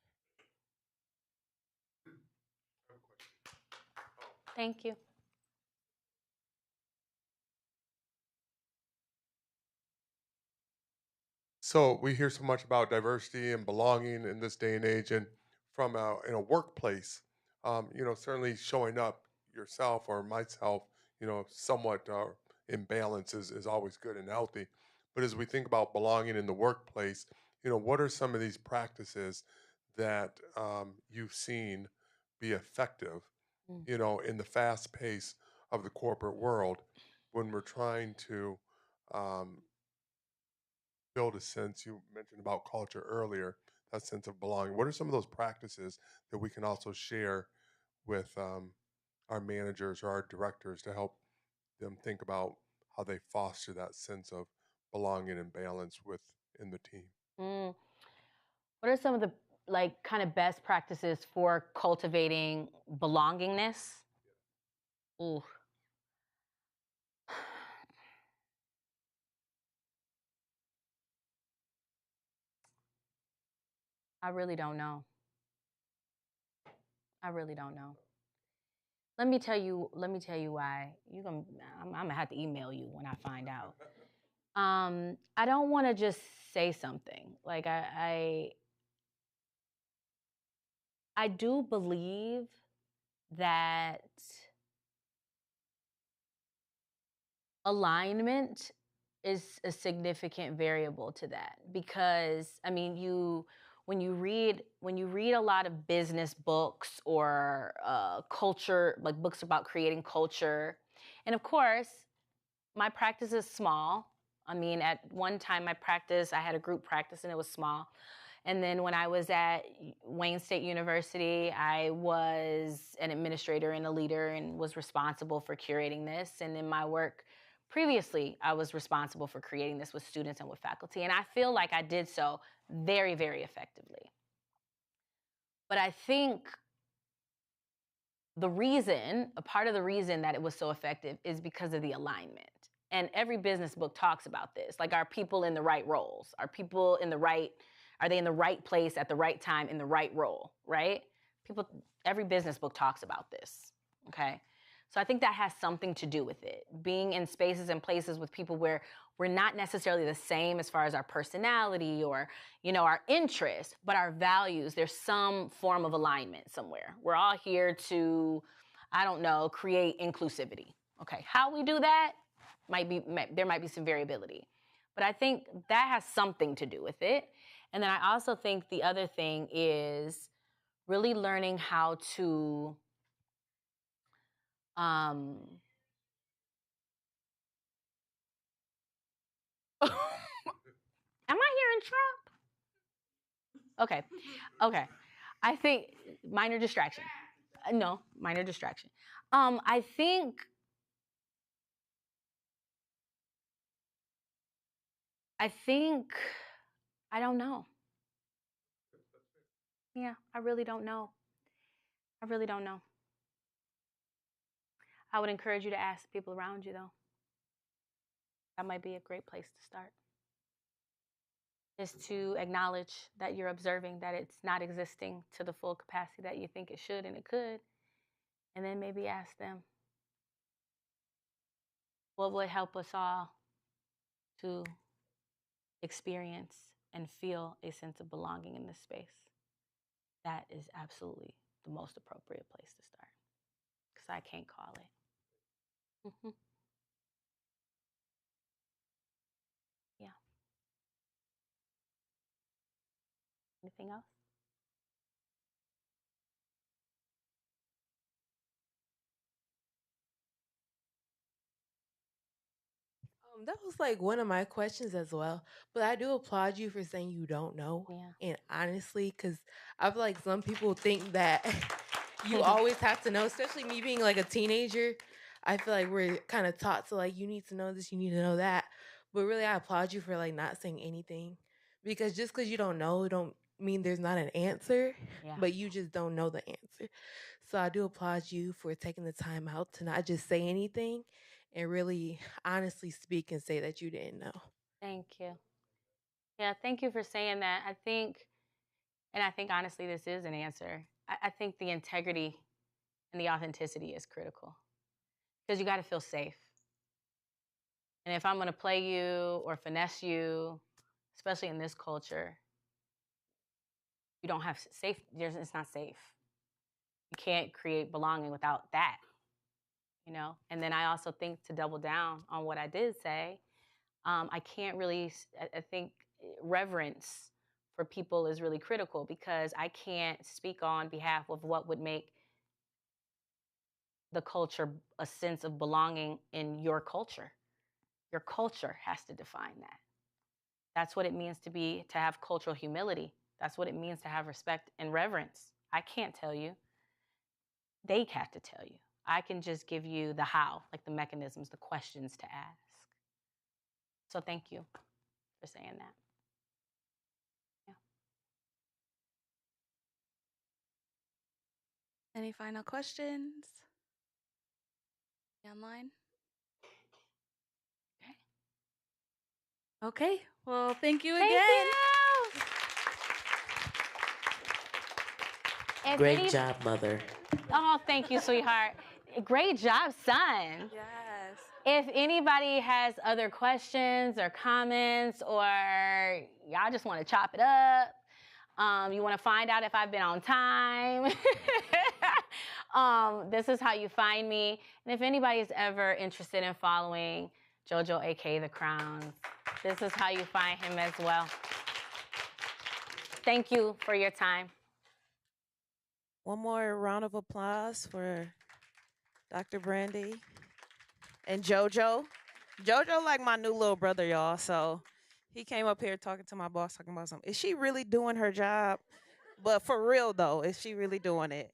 Thank you. So we hear so much about diversity and belonging in this day and age, and from in a workplace, certainly showing up yourself or myself, somewhat in balance is always good and healthy. But as we think about belonging in the workplace, what are some of these practices that you've seen be effective, in the fast pace of the corporate world when we're trying to um, build a sense? You mentioned about culture earlier, that sense of belonging. What are some of those practices that we can also share with our managers or our directors to help them think about how they foster that sense of belonging and balance within the team? What are some of the kind of best practices for cultivating belongingness? Ooh. I really don't know. I really don't know. Let me tell you why. I'm gonna have to email you when I find out. I don't want to just say something. Like I do believe that alignment is a significant variable to that, because I mean, when you read a lot of business books or culture, like books about creating culture, and of course, my practice is small. I mean, at one time, I had a group practice and it was small. And then when I was at Wayne State University, I was an administrator and a leader and was responsible for curating this. And in my work previously, I was responsible for creating this with students and with faculty. And I feel like I did so very, very effectively. But I think a part of the reason that it was so effective is because of the alignment. And every business book talks about this. Like, are people in the right roles? Are they in the right place at the right time in the right role, right? Every business book talks about this, okay? So I think that has something to do with it. Being in spaces and places with people where we're not necessarily the same as far as our personality or, our interests, but our values, there's some form of alignment somewhere. We're all here to, create inclusivity. Okay, how we do that there might be some variability. But I think that has something to do with it. And then I also think the other thing is really learning how to am I hearing Trump? Okay. I think minor distraction. No, minor distraction. I think I don't know. Yeah, I really don't know. I really don't know. I would encourage you to ask people around you, though. That might be a great place to start. Is to acknowledge that you're observing that it's not existing to the full capacity that you think it should and it could. And then maybe ask them, what would help us all to experience and feel a sense of belonging in this space? That is absolutely the most appropriate place to start. so I can't call it. Yeah. Anything else? That was like one of my questions as well. But I do applaud you for saying you don't know. Yeah. And honestly, because I feel like some people think that you always have to know, especially me being like a teenager. I feel like we're kind of taught to like, you need to know this, you need to know that. But really, I applaud you for like not saying anything. Because just because you don't know, don't mean there's not an answer, Yeah. but you just don't know the answer. So I do applaud you for taking the time out to not just say anything and really honestly speak and say that you didn't know. Thank you. Yeah, thank you for saying that. I think honestly, this is an answer. I think the integrity and the authenticity is critical because you got to feel safe. And if I'm going to play you or finesse you, especially in this culture, you don't have safe. It's not safe. You can't create belonging without that, you know? And then I also think to double down on what I did say, I can't really, I think reverence for people is really critical because I can't speak on behalf of what would make the culture a sense of belonging in your culture. Your culture has to define that. That's what it means to have cultural humility. That's what it means to have respect and reverence. I can't tell you. They have to tell you. I can just give you the how, like the mechanisms, the questions to ask. So thank you for saying that. Any final questions? Online? Okay. Well, thank you again. If Great job, mother. Oh, thank you, sweetheart. Great job, son. Yes. If anybody has other questions or comments, or y'all just want to chop it up, you want to find out if I've been on time, this is how you find me. And if anybody's ever interested in following JoJo, aka The Crowns, this is how you find him as well. Thank you for your time. One more round of applause for Dr. Brandi and JoJo. JoJo like my new little brother, y'all. So he came up here talking to my boss, talking about something. Is she really doing her job? But for real though, is she really doing it?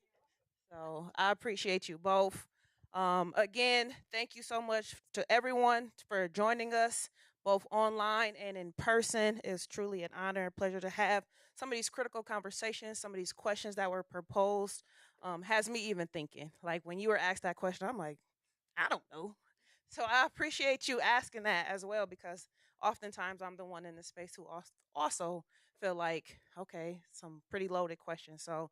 So I appreciate you both. Again, thank you so much to everyone for joining us, both online and in person. It's truly an honor and pleasure to have some of these critical conversations, some of these questions that were proposed. Has me even thinking. Like when you were asked that question, I'm like, I don't know. So I appreciate you asking that as well, because oftentimes I'm the one in the space who also feel like, okay, some pretty loaded questions. So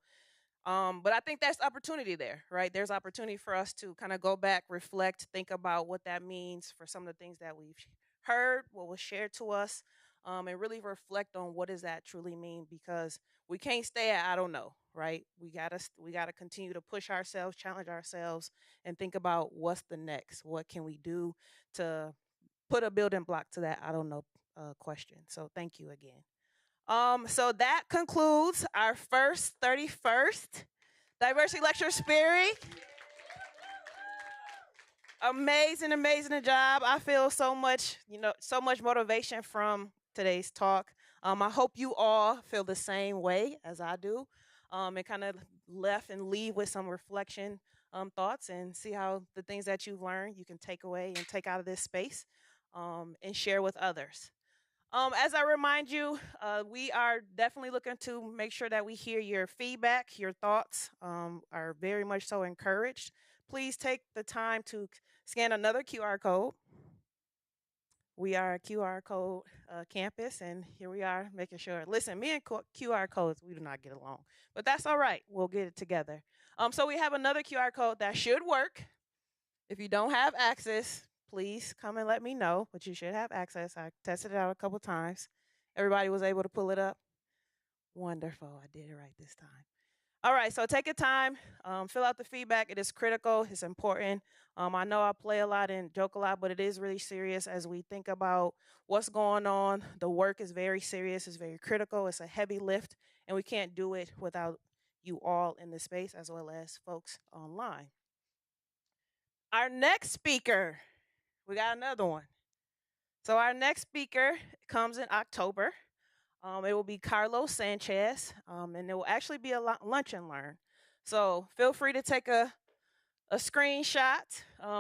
but I think there's opportunity there, right? There's opportunity for us to kind of go back, reflect, think about what that means for some of the things that we've heard, what was shared to us, and really reflect on what does that truly mean, because we can't stay at I don't know, right? We gotta continue to push ourselves, challenge ourselves, and think about what's the next. What can we do to put a building block to that I don't know question? So thank you again. So that concludes our first 31st Diversity Lecture Spirit. Amazing job. I feel so much, so much motivation from today's talk. I hope you all feel the same way as I do, and kind of left and leave with some reflection thoughts, and see how the things that you've learned you can take away and take out of this space, and share with others. As I remind you, we are definitely looking to make sure that we hear your feedback. Your thoughts are very much so encouraged. Please take the time to scan another QR code. We are a QR code campus, and here we are making sure. Listen, me and QR codes, we do not get along, but that's all right. We'll get it together. So we have another QR code that should work. If you don't have access, please come and let me know, but you should have access. I tested it out a couple times. Everybody was able to pull it up. Wonderful. I did it right this time. All right, so take your time, fill out the feedback. It is critical, it's important. I know I play a lot and joke a lot, but it is really serious as we think about what's going on. The work is very serious, it's very critical, it's a heavy lift, and we can't do it without you all in the space as well as folks online. Our next speaker, we got another one. So our next speaker comes in October. It will be Carlos Sanchez, and it will actually be a lunch and learn. So feel free to take a screenshot.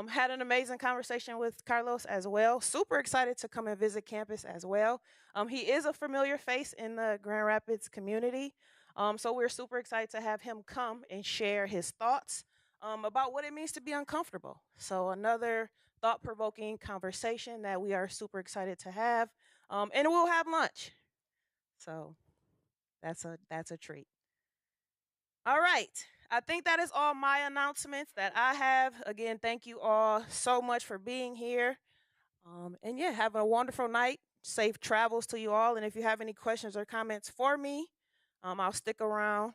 Had an amazing conversation with Carlos as well. Super excited to come and visit campus as well. He is a familiar face in the Grand Rapids community. So we're super excited to have him come and share his thoughts about what it means to be uncomfortable. So another thought-provoking conversation that we are super excited to have. And we'll have lunch. So that's a treat. All right. I think that is all my announcements that I have. Again, thank you all so much for being here. And yeah, have a wonderful night. Safe travels to you all. And if you have any questions or comments for me, I'll stick around.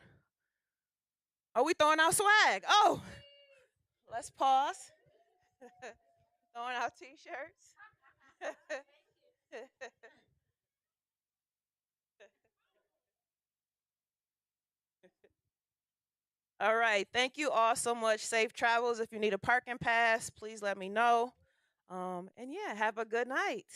Are we throwing out swag? Oh, let's pause. Throwing out t-shirts. All right. Thank you all so much. Safe travels. If you need a parking pass, please let me know. And yeah, have a good night.